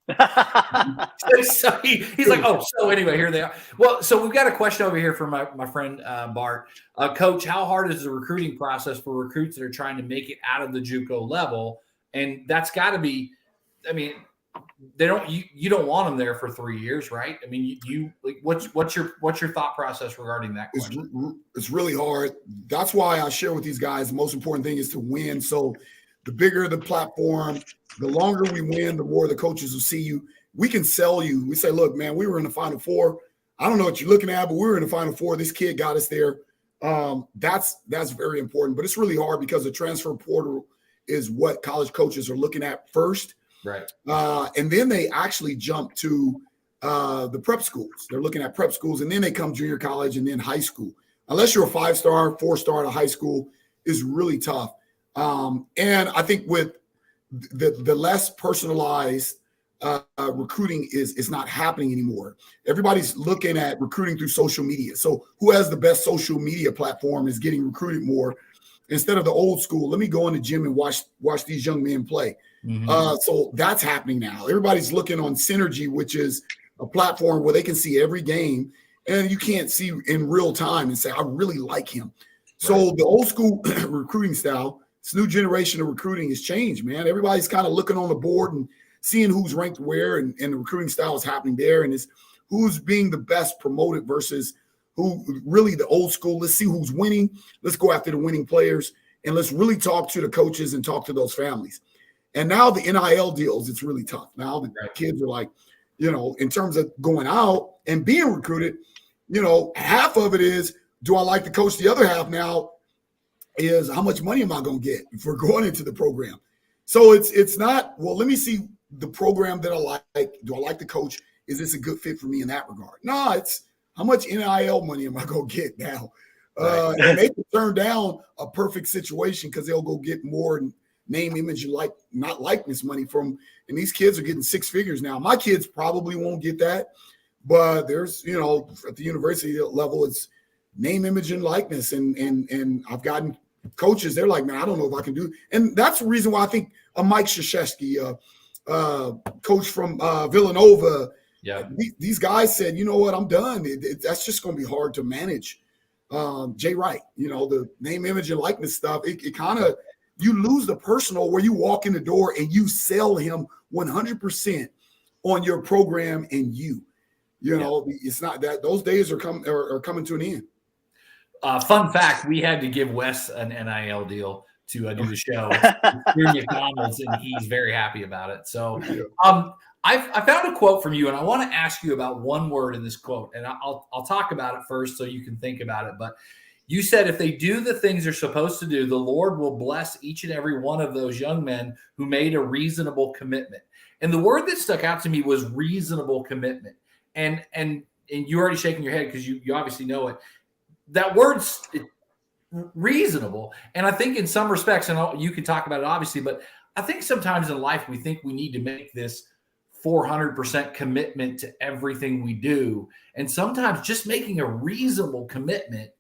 So he's like, so anyway, here they are. Well, so we've got a question over here from my friend Bart. Coach, how hard is the recruiting process for recruits that are trying to make it out of the JUCO level? And that's got to be, I mean, you don't want them there for 3 years, right? I mean, you like, what's your thought process regarding that question? It's really hard. That's why I share with these guys, the most important thing is to win. So the bigger the platform, the longer we win, the more the coaches will see you. We can sell you. We say, look, man, we were in the Final Four. I don't know what you're looking at, but we were in the Final Four. This kid got us there. That's very important. But it's really hard because the transfer portal is what college coaches are looking at first. Right. And then they actually jump to the prep schools. They're looking at prep schools, and then they come junior college and then high school. Unless you're a 5-star, 4-star at a high school, is really tough. And I think with the less personalized recruiting is not happening anymore. Everybody's looking at recruiting through social media. So who has the best social media platform is getting recruited more instead of the old school. Let me go in the gym and watch these young men play. Mm-hmm. So that's happening now. Everybody's looking on Synergy, which is a platform where they can see every game and you can't see in real time and say, I really like him. Right. So the old school recruiting style, this new generation of recruiting has changed, man. Everybody's kind of looking on the board and seeing who's ranked where, and the recruiting style is happening there. And it's who's being the best promoted versus who really the old school. Let's see who's winning. Let's go after the winning players, and let's really talk to the coaches and talk to those families. And now the NIL deals, it's really tough. Now the kids are like, in terms of going out and being recruited, half of it is, do I like the coach? The other half now is, how much money am I going to get for going into the program? So it's not, well, let me see the program that I like. Do I like the coach? Is this a good fit for me in that regard? No, it's how much NIL money am I going to get now? Right. And they can turn down a perfect situation because they'll go get more name, image, and not likeness money from, and these kids are getting 6 figures now. My kids probably won't get that, but there's, at the university level, it's name, image, and likeness. And I've gotten coaches, they're like, man, I don't know if I can do it. And that's the reason why I think Mike Krzyzewski, coach from Villanova, these guys said, you know what, I'm done. That's just going to be hard to manage. Jay Wright, the name, image, and likeness stuff, it kind of, you lose the personal where you walk in the door and you sell him 100% on your program and it's not that those days are coming to an end. Fun fact, we had to give Wes an NIL deal to do the show through McDonald's, and he's very happy about it. So I found a quote from you, and I want to ask you about one word in this quote, and I'll talk about it first so you can think about it. But you said, if they do the things they're supposed to do, the Lord will bless each and every one of those young men who made a reasonable commitment. And the word that stuck out to me was reasonable commitment. And you're already shaking your head because you obviously know it. That word's reasonable. And I think in some respects, and you can talk about it obviously, but I think sometimes in life we think we need to make this 400% commitment to everything we do. And sometimes just making a reasonable commitment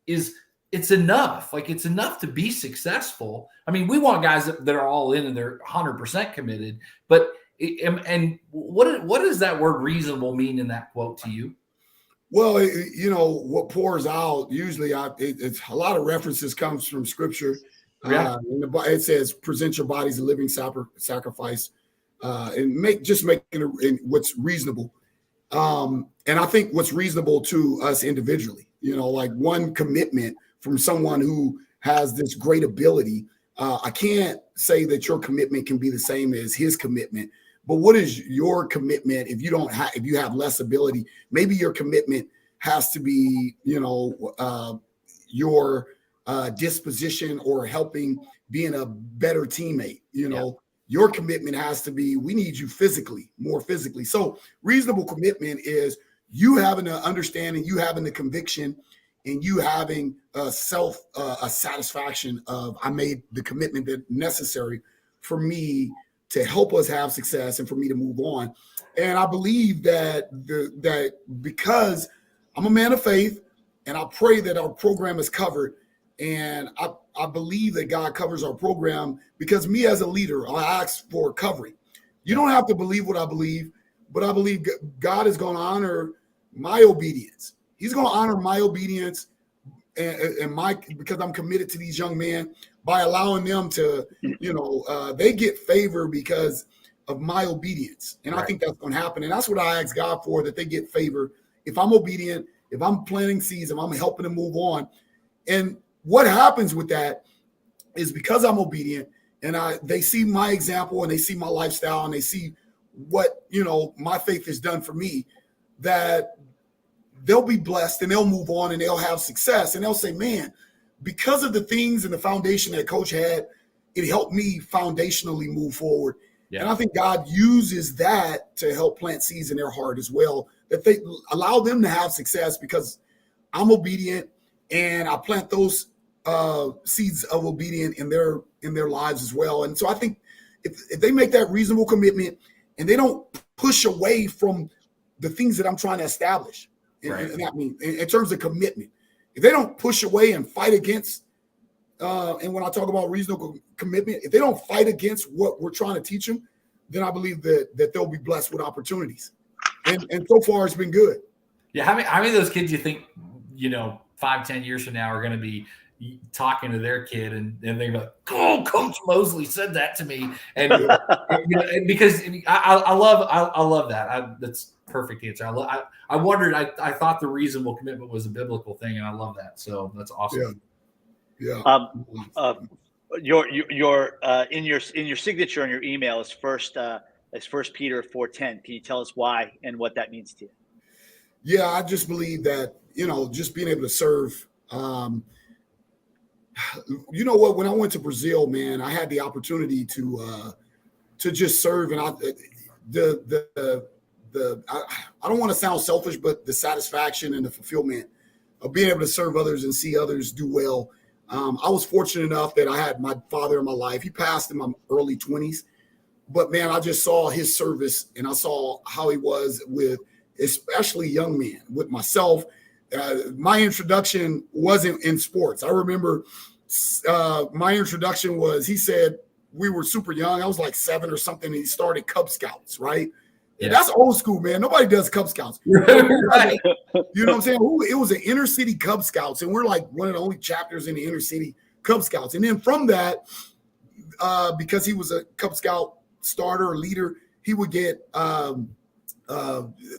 it's enough. Like, it's enough to be successful. I mean, we want guys that are all in and they're 100% committed, but and what does that word reasonable mean in that quote to you? Well, what pours out usually, it's a lot of references comes from scripture. Yeah. It says, present your bodies a living sacrifice, and make it what's reasonable. And I think what's reasonable to us individually, like one commitment from someone who has this great ability. I can't say that your commitment can be the same as his commitment, but what is your commitment if you have less ability? Maybe your commitment has to be, your disposition or helping being a better teammate. Your commitment has to be, we need you more physically. So reasonable commitment is you having the understanding, you having the conviction, and you having a satisfaction of, I made the commitment that necessary for me to help us have success and for me to move on. And I believe that because I'm a man of faith, and I pray that our program is covered. And I believe that God covers our program because me as a leader, I ask for covering. You don't have to believe what I believe, but I believe God is going to honor my obedience. He's going to honor my obedience and because I'm committed to these young men by allowing them to, they get favor because of my obedience. And right. I think that's going to happen. And that's what I ask God for, that they get favor. If I'm obedient, if I'm planting seeds, if I'm helping them move on. And what happens with that is because I'm obedient and they see my example and they see my lifestyle and they see what, my faith has done for me, that they'll be blessed and they'll move on and they'll have success. And they'll say, man, because of the things and the foundation that coach had, it helped me foundationally move forward. Yeah. And I think God uses that to help plant seeds in their heart as well, that they allow them to have success because I'm obedient and I plant those seeds of obedience in their lives as well. And so I think if they make that reasonable commitment and they don't push away from the things that I'm trying to establish, right. and I mean, in terms of commitment, if they don't push away and fight against, and when I talk about reasonable commitment, if they don't fight against what we're trying to teach them, then I believe that they'll be blessed with opportunities. And so far it's been good. Yeah. How many of those kids you think, 5-10 years from now are going to be talking to their kid and they're like, oh, Coach Mosley said that to me. And, because I love that. That's perfect answer. I wondered, I thought the reasonable commitment was a biblical thing, and I love that. So that's awesome. Yeah. Your in your signature on your email is first Peter 4:10. Can you tell us why and what that means to you? Yeah, I just believe that, just being able to serve. You know what? When I went to Brazil, man, I had the opportunity to just serve, and I don't want to sound selfish, but the satisfaction and the fulfillment of being able to serve others and see others do well. I was fortunate enough that I had my father in my life. He passed in my early 20s, but man, I just saw his service and I saw how he was with especially young men, with myself. My introduction wasn't in sports. I remember my introduction was, he said, we were super young. I was like 7 or something. And he started Cub Scouts, right? Yeah. That's old school, man. Nobody does Cub Scouts. Right. You know what I'm saying? It was an inner city Cub Scouts. And we're like one of the only chapters in the inner city Cub Scouts. And then from that, because he was a Cub Scout starter or leader, he would get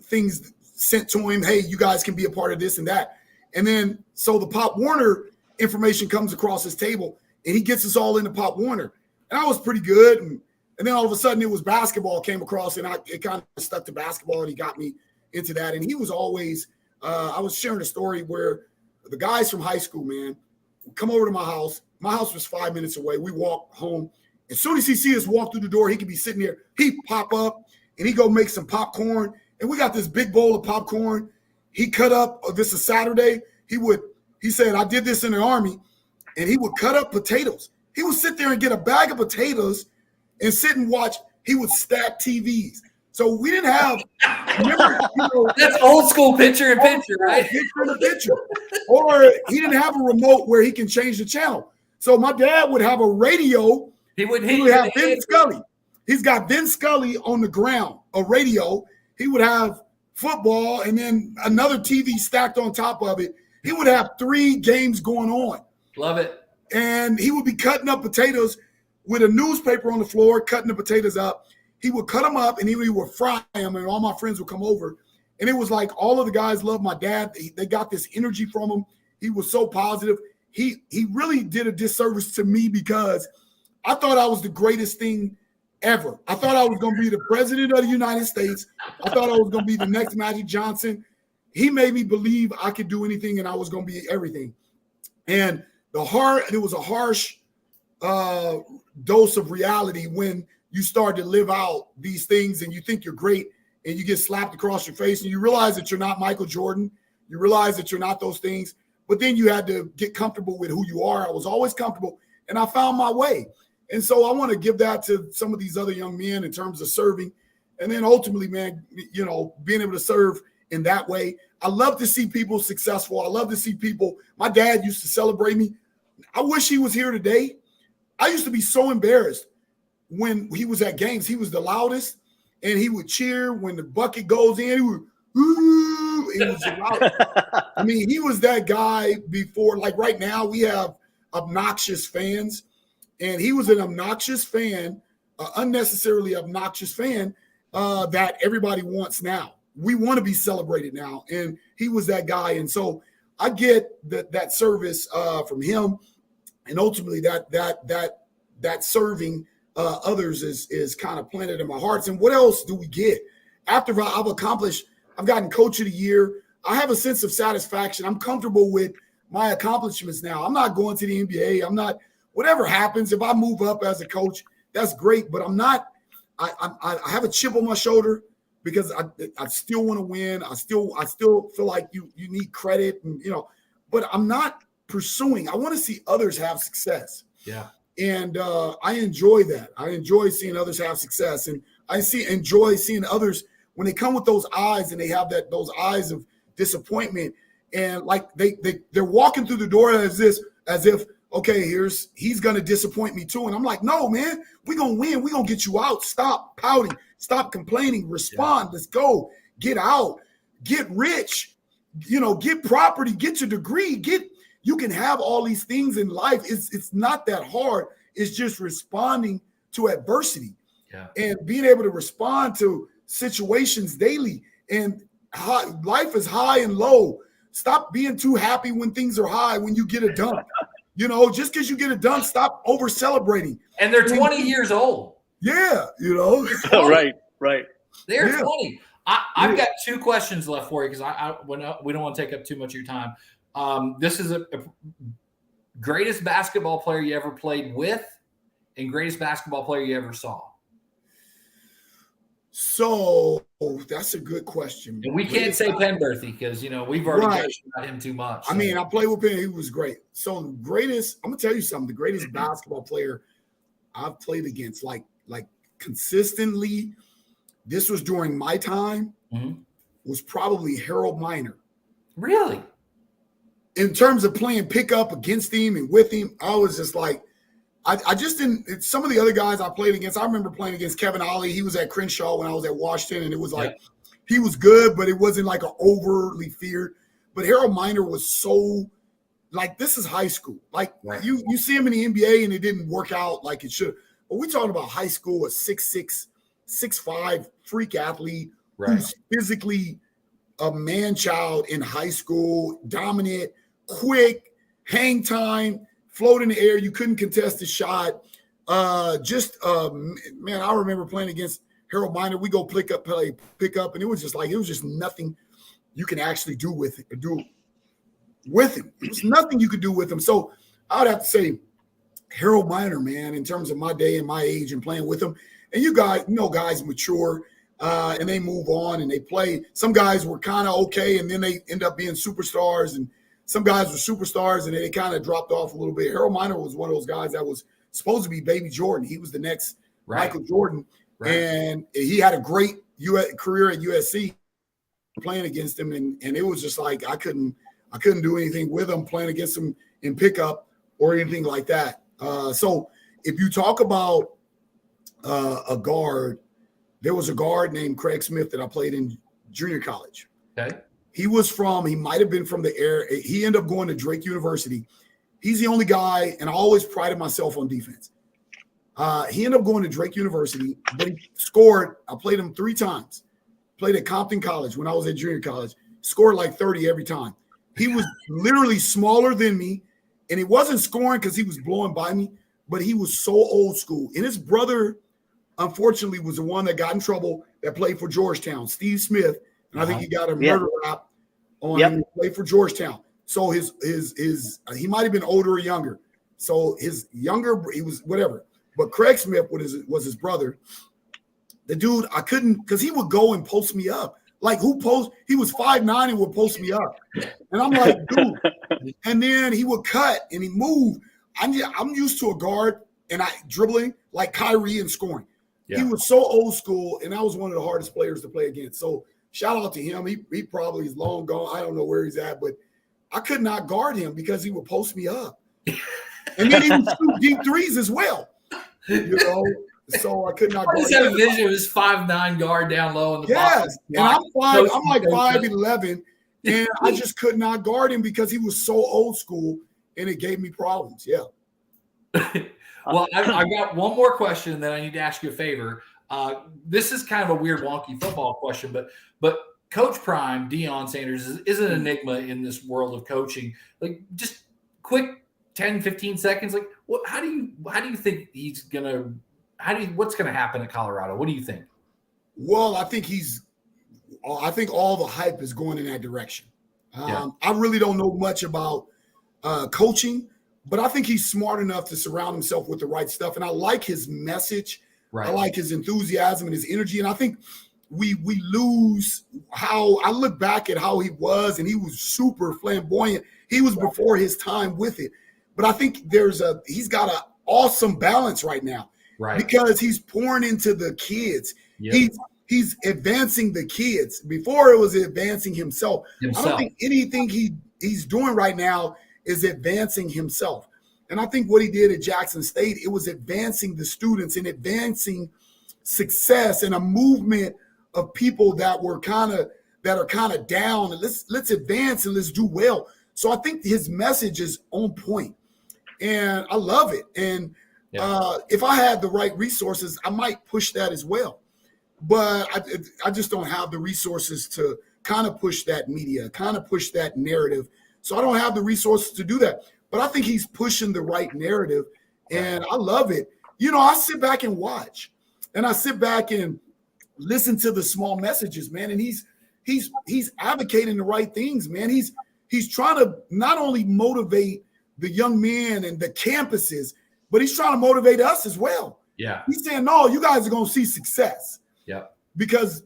things sent to him. Hey, you guys can be a part of this and that. And then, so the Pop Warner information comes across his table and he gets us all into Pop Warner. And I was pretty good. And then all of a sudden it was basketball came across and it kind of stuck to basketball and he got me into that. And he was always, I was sharing a story where the guys from high school, man, would come over to my house. My house was 5 minutes away. We walked home. As soon as he see us walk through the door, he could be sitting there. He'd pop up and he'd go make some popcorn. And we got this big bowl of popcorn. He cut up, this is Saturday. He said, I did this in the Army, and he would cut up potatoes. He would sit there and get a bag of potatoes, and sit and watch. He would stack TVs. So we didn't have, remember, that's old school picture in picture, right? Picture in picture. Or he didn't have a remote where he can change the channel. So my dad would have a radio. He would have Vin Scully. He's got Vin Scully on the ground, a radio. He would have football and then another TV stacked on top of it. He would have 3 games going on. Love it. And he would be cutting up potatoes with a newspaper on the floor, cutting the potatoes up. He would cut them up and he would fry them, and all my friends would come over. And it was like all of the guys loved my dad. They got this energy from him. He was so positive. He really did a disservice to me because I thought I was the greatest thing ever. I thought I was going to be the president of the United States. I thought I was going to be the next Magic Johnson. He made me believe I could do anything and I was going to be everything. And it was a harsh dose of reality when you start to live out these things and you think you're great and you get slapped across your face and you realize that you're not Michael Jordan. You realize that you're not those things, but then you had to get comfortable with who you are. I was always comfortable and I found my way. And so I want to give that to some of these other young men in terms of serving. And then ultimately, man, being able to serve in that way. I love to see people successful. I love to see people. My dad used to celebrate me. I wish he was here today. I used to be so embarrassed when he was at games. He was the loudest, and he would cheer when the bucket goes in. He would, ooh, he was the loudest. I mean, he was that guy before. Like right now, we have obnoxious fans, and he was an obnoxious fan, unnecessarily obnoxious fan that everybody wants now. We want to be celebrated now, and he was that guy. And so I get that service from him, and ultimately that serving others is kind of planted in my heart. And what else do we get after I've accomplished? I've gotten Coach of the Year. I have a sense of satisfaction. I'm comfortable with my accomplishments now. I'm not going to the NBA. I'm not. Whatever happens, if I move up as a coach, that's great. But I'm not. I have a chip on my shoulder because I still want to win. I still feel like you need credit, and but I'm not pursuing. I want to see others have success. Yeah. And I enjoy that. I enjoy seeing others have success, and I enjoy seeing others when they come with those eyes and they have those eyes of disappointment, and like they're walking through the door as if okay, he's gonna disappoint me too, and I'm like, no, man, we're gonna win. We're gonna get you out. Stop pouting. Stop complaining. Respond. Yeah. Let's go. Get out. Get rich. Get property. Get your degree. You can have all these things in life. It's not that hard. It's just responding to adversity, and being able to respond to situations daily. And life is high and low. Stop being too happy when things are high. When you get a dunk, just because you get a dunk, stop over celebrating. And they're 20 years old. Yeah, right. They're 20. I've got 2 questions left for you because we don't want to take up too much of your time. This is a greatest basketball player you ever played with and greatest basketball player you ever saw. So that's a good question. And we can't say Penberthy because, we've already talked about him too much. So. I mean, I played with Penn. He was great. So the greatest, I'm going to tell you something, the greatest basketball player I've played against, like consistently, this was during my time, was probably Harold Miner. Really? In terms of playing pickup against him and with him, I was just like, I just didn't. Some of the other guys I played against, I remember playing against Kevin Ollie. He was at Crenshaw when I was at Washington, and it was like he was good, but it wasn't like an overly feared. But Harold Miner was so like, this is high school. Like you see him in the NBA, and it didn't work out like it should. But we're talking about high school, a 6'6", 6'5" freak athlete who's physically a man-child in high school, dominant, quick, hang time, float in the air. You couldn't contest the shot. Man, I remember playing against Harold Miner. We go pick up, and it was just nothing you can actually do with him. It was nothing you could do with him. So I would have to say Harold Miner, man, in terms of my day and my age and playing with him. And you guys, guys mature. And they move on and they play. Some guys were kind of okay, and then they end up being superstars. And some guys were superstars, and they kind of dropped off a little bit. Harold Miner was one of those guys that was supposed to be Baby Jordan. He was the next Michael Jordan. Right. And he had a great career at USC playing against him. And it was just like I couldn't do anything with him playing against him in pickup or anything like that. So if you talk about a guard, there was a guard named Craig Smith that I played in junior college. Okay. He might have been from the air. He ended up going to Drake University. He's the only guy, and I always prided myself on defense. He ended up going to Drake University, but he scored. I played him 3 times. Played at Compton College when I was at junior college. Scored like 30 every time. He was literally smaller than me, and he wasn't scoring because he was blowing by me, but he was so old school. And his brother, unfortunately, was the one that got in trouble that played for Georgetown, Steve Smith. And I think he got a murder rap on him to play for Georgetown. So his he might have been older or younger. So his younger, he was whatever. But Craig Smith was his brother. The dude, I couldn't, because he would go and post me up. Like he was 5'9" and would post me up. And I'm like, dude. And then he would cut and he moved. I'm used to a guard and dribbling like Kyrie and scoring. Yeah. He was so old school, and I was one of the hardest players to play against. So shout out to him. He probably is long gone. I don't know where he's at, but I could not guard him because he would post me up. And then he would shoot deep threes as well. You know, so I could not. I just have a vision of his 5'9" guard down low in the box. And I'm like 5'11", and I just could not guard him because he was so old school, and it gave me problems. Yeah. Well, I've got one more question, and then I need to ask you a favor. This is kind of a weird, wonky football question, but Coach Prime, Deion Sanders, is an enigma in this world of coaching. Like, just quick 10, 15 seconds. Like, how do you think he's gonna? What's gonna happen at Colorado? What do you think? Well, I think all the hype is going in that direction. I really don't know much about coaching, but I think he's smart enough to surround himself with the right stuff. And I like his message. Right. I like his enthusiasm and his energy. And I think we lose how I look back at how he was, and he was super flamboyant. He was before his time with it. But I think he's got an awesome balance right now. Right. Because he's pouring into the kids. Yep. He's advancing the kids. Before it was advancing himself. I don't think anything he's doing right now is advancing himself. And I think what he did at Jackson State, it was advancing the students and advancing success and a movement of people that are kind of down. And let's advance and let's do well. So I think his message is on point, and I love it. And if I had the right resources, I might push that as well. But I just don't have the resources to kind of push that media, kind of push that narrative. So I don't have the resources to do that. But I think he's pushing the right narrative, and I love it. You know, I sit back and watch, and I sit back and listen to the small messages, man. And he's advocating the right things, man. He's trying to not only motivate the young men and the campuses, but he's trying to motivate us as well. Yeah. He's saying, no, you guys are going to see success. Yeah. Because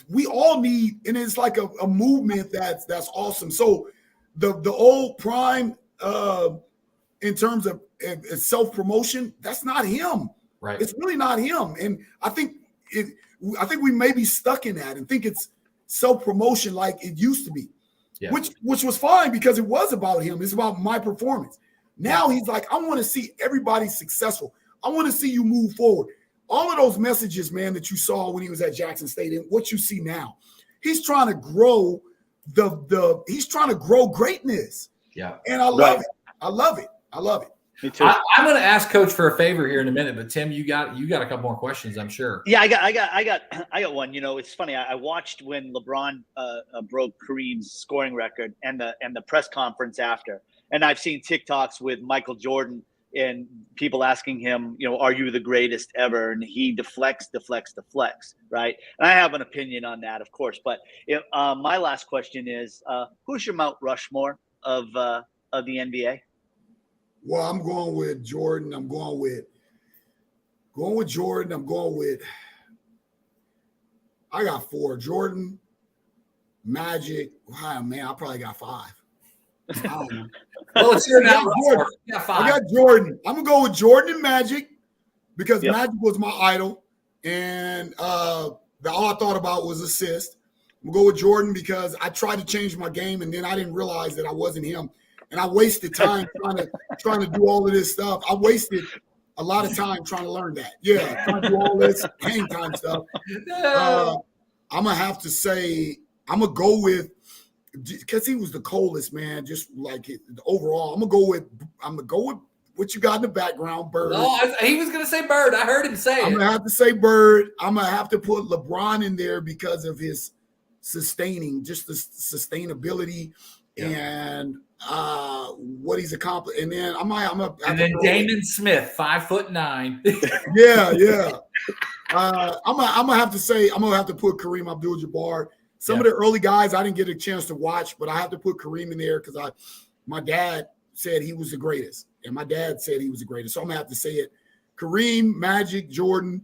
we all need, and it's like a movement that's awesome. So the old Prime, in terms of self-promotion, that's not him. Right. It's really not him. And I think we may be stuck in that and think it's self-promotion like it used to be. Yeah. Which was fine because it was about him. It's about my performance. Now he's like, I want to see everybody successful. I want to see you move forward. All of those messages, man, that you saw when he was at Jackson State and what you see now, he's trying to grow he's trying to grow greatness. Yeah. And I love it. I love it. Me too. I'm going to ask Coach for a favor here in a minute, but Tim, you got a couple more questions, I'm sure. Yeah, I got one. You know, it's funny. I watched when LeBron broke Kareem's scoring record and the press conference after, and I've seen TikToks with Michael Jordan and people asking him, you know, are you the greatest ever? And he deflects, right? And I have an opinion on that, of course. But my last question is, who's your Mount Rushmore of the NBA? Well, I'm going with Jordan. I'm going with Jordan. I got 4. Jordan, Magic. Wow, man, I probably got 5. Well, let's hear now. I got Jordan. I'm going to go with Jordan and Magic. because Magic was my idol, and all I thought about was assist. We'll go with Jordan because I tried to change my game, and then I didn't realize that I wasn't him, and I wasted time trying to do all of this stuff. I wasted a lot of time trying to learn that. Yeah, trying to do all this hang time stuff. I'm gonna have to say I'm gonna go with, because he was the coldest, man. Just like overall, I'm gonna go with what you got in the background, Bird. No, he was gonna say Bird. I heard him say it. I'm gonna have to say Bird. I'm gonna have to put LeBron in there because of his just the sustainability and what he's accomplished. And then and then Damon Smith, 5'9". Yeah. I'm gonna have to say I'm gonna have to put Kareem Abdul-Jabbar. Some of the early guys I didn't get a chance to watch, but I have to put Kareem in there because my dad said he was the greatest, and my dad said he was the greatest. So I'm gonna have to say it: Kareem, Magic, Jordan,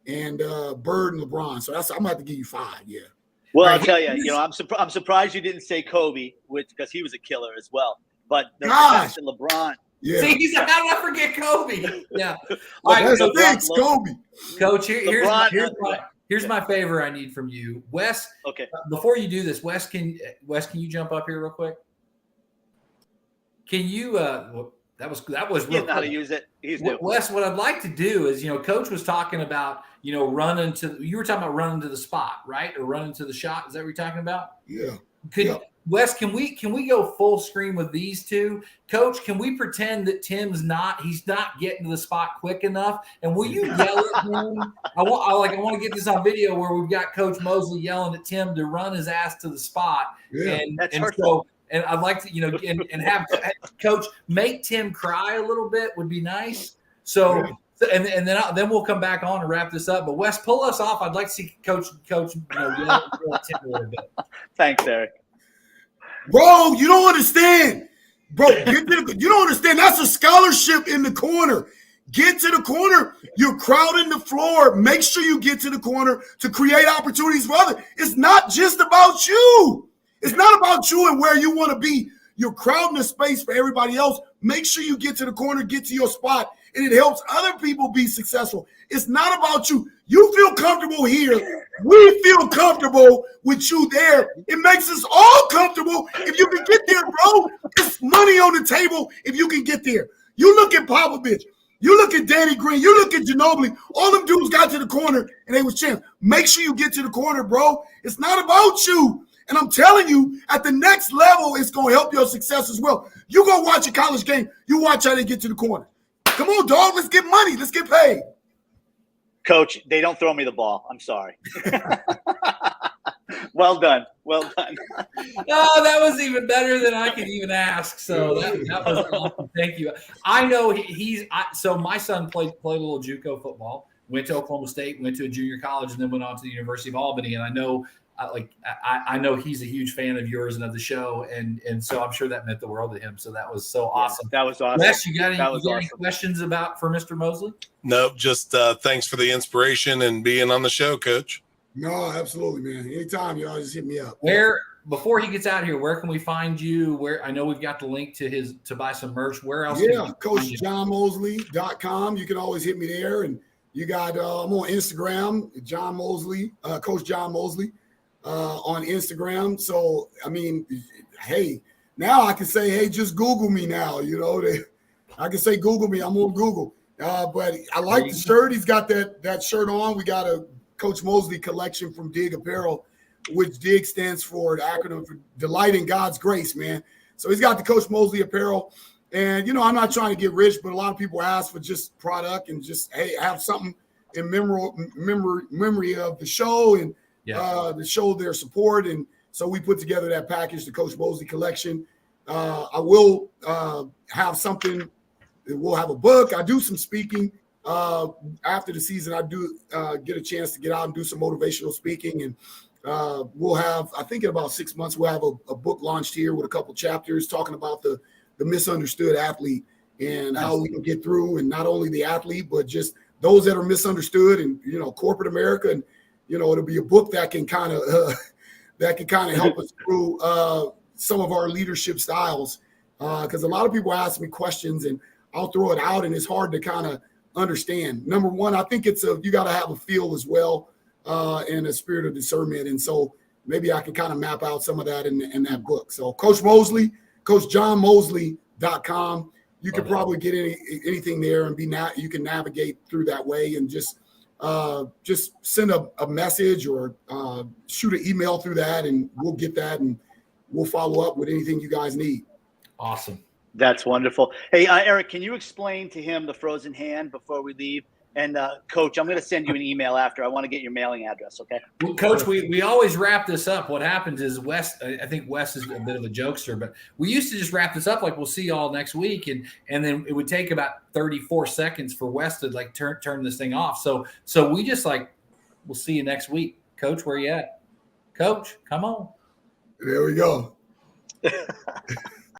and Bird and LeBron. So I'm gonna have to give you 5. Yeah. Well, I'll tell you, I'm surprised you didn't say Kobe, because he was a killer as well. But the fact that LeBron. Yeah. See, he's like, how did I forget Kobe? Yeah. All right, that's Kobe. Coach, here's my favor I need from you, Wes. Okay. Before you do this, Wes, can you jump up here real quick? Can you? That was He didn't know how to use it. He's new. Wes, what I'd like to do is, Coach was talking about, you were talking about running to the spot, right? Or running to the shot. Is that what you're talking about? Yeah. Wes, can we go full screen with these two? Coach, can we pretend that he's not getting to the spot quick enough? And will you yell at him? I want to get this on video where we've got Coach Mosley yelling at Tim to run his ass to the spot. Yeah. That's hurtful. And I'd like to, and have Coach make Tim cry a little bit would be nice. So, and then we'll come back on and wrap this up. But Wes, pull us off. I'd like to see Coach yell at Tim a little bit. Thanks, Eric. Bro, you don't understand. Bro, you don't understand. That's a scholarship in the corner. Get to the corner. You're crowding the floor. Make sure you get to the corner to create opportunities for others. It's not just about you. It's not about you and where you want to be. You're crowding the space for everybody else. Make sure you get to the corner, get to your spot, and it helps other people be successful. It's not about you. You feel comfortable here. We feel comfortable with you there. It makes us all comfortable if you can get there, bro. It's money on the table if you can get there. You look at Popovich. You look at Danny Green. You look at Ginobili. All them dudes got to the corner, and they was champs. Make sure you get to the corner, bro. It's not about you. And I'm telling you, at the next level, it's going to help your success as well. You go watch a college game. You watch how they get to the corner. Come on, dog. Let's get money. Let's get paid. Coach, they don't throw me the ball. I'm sorry. Well done. Oh, that was even better than I could even ask. So that was awesome. Thank you. I know so my son played a little JUCO football, went to Oklahoma State, went to a junior college, and then went on to the University of Albany. And I know I know he's a huge fan of yours and of the show, and so I'm sure that meant the world to him. So that was so awesome. That was awesome. Wes, you got any questions for Mr. Mosley? Nope. Just thanks for the inspiration and being on the show, Coach. No, absolutely, man. Anytime, y'all just hit me up. Before he gets out of here, where can we find you? Where I know we've got the link to buy some merch. Where else? Yeah, CoachJohnMosley.com. You can always hit me there, and you got I'm on Instagram, John Mosley, Coach John Mosley. On Instagram. So, I mean, hey, now I can say, hey, just Google me now. I can say Google me. I'm on Google. But I like the shirt. He's got that shirt on. We got a Coach Mosley collection from Dig Apparel, which Dig stands for the acronym for Delight in God's Grace, man. So he's got the Coach Mosley apparel. And, I'm not trying to get rich, but a lot of people ask for just product and just, hey, have something in memory of the show and to show their support. And so we put together that package, the Coach Mosley collection. I will have something. We'll have a book. I do some speaking after the season. I do get a chance to get out and do some motivational speaking. And we'll have, I think in about 6 months, we'll have a book launched here with a couple chapters talking about the misunderstood athlete and how we can get through, and not only the athlete, but just those that are misunderstood and, corporate America. And, it'll be a book that can kind of help us through some of our leadership styles. Because a lot of people ask me questions and I'll throw it out, and it's hard to kind of understand. Number one, I think you got to have a feel as well and a spirit of discernment. And so maybe I can kind of map out some of that in that book. So Coach Mosley, CoachJohnMosley.com. You can probably get anything there and you can navigate through that way and just send a message or shoot an email through that, and we'll get that and we'll follow up with anything you guys need. Awesome. That's wonderful. Hey, Eric, can you explain to him the frozen hand before we leave? And Coach, I'm going to send you an email after. I want to get your mailing address, okay? Well, Coach, we always wrap this up. What happens is I think Wes is a bit of a jokester, but we used to just wrap this up like we'll see you all next week, and then it would take about 34 seconds for Wes to like turn this thing off. So we just like, we'll see you next week. Coach, where you at? Coach, come on. There we go.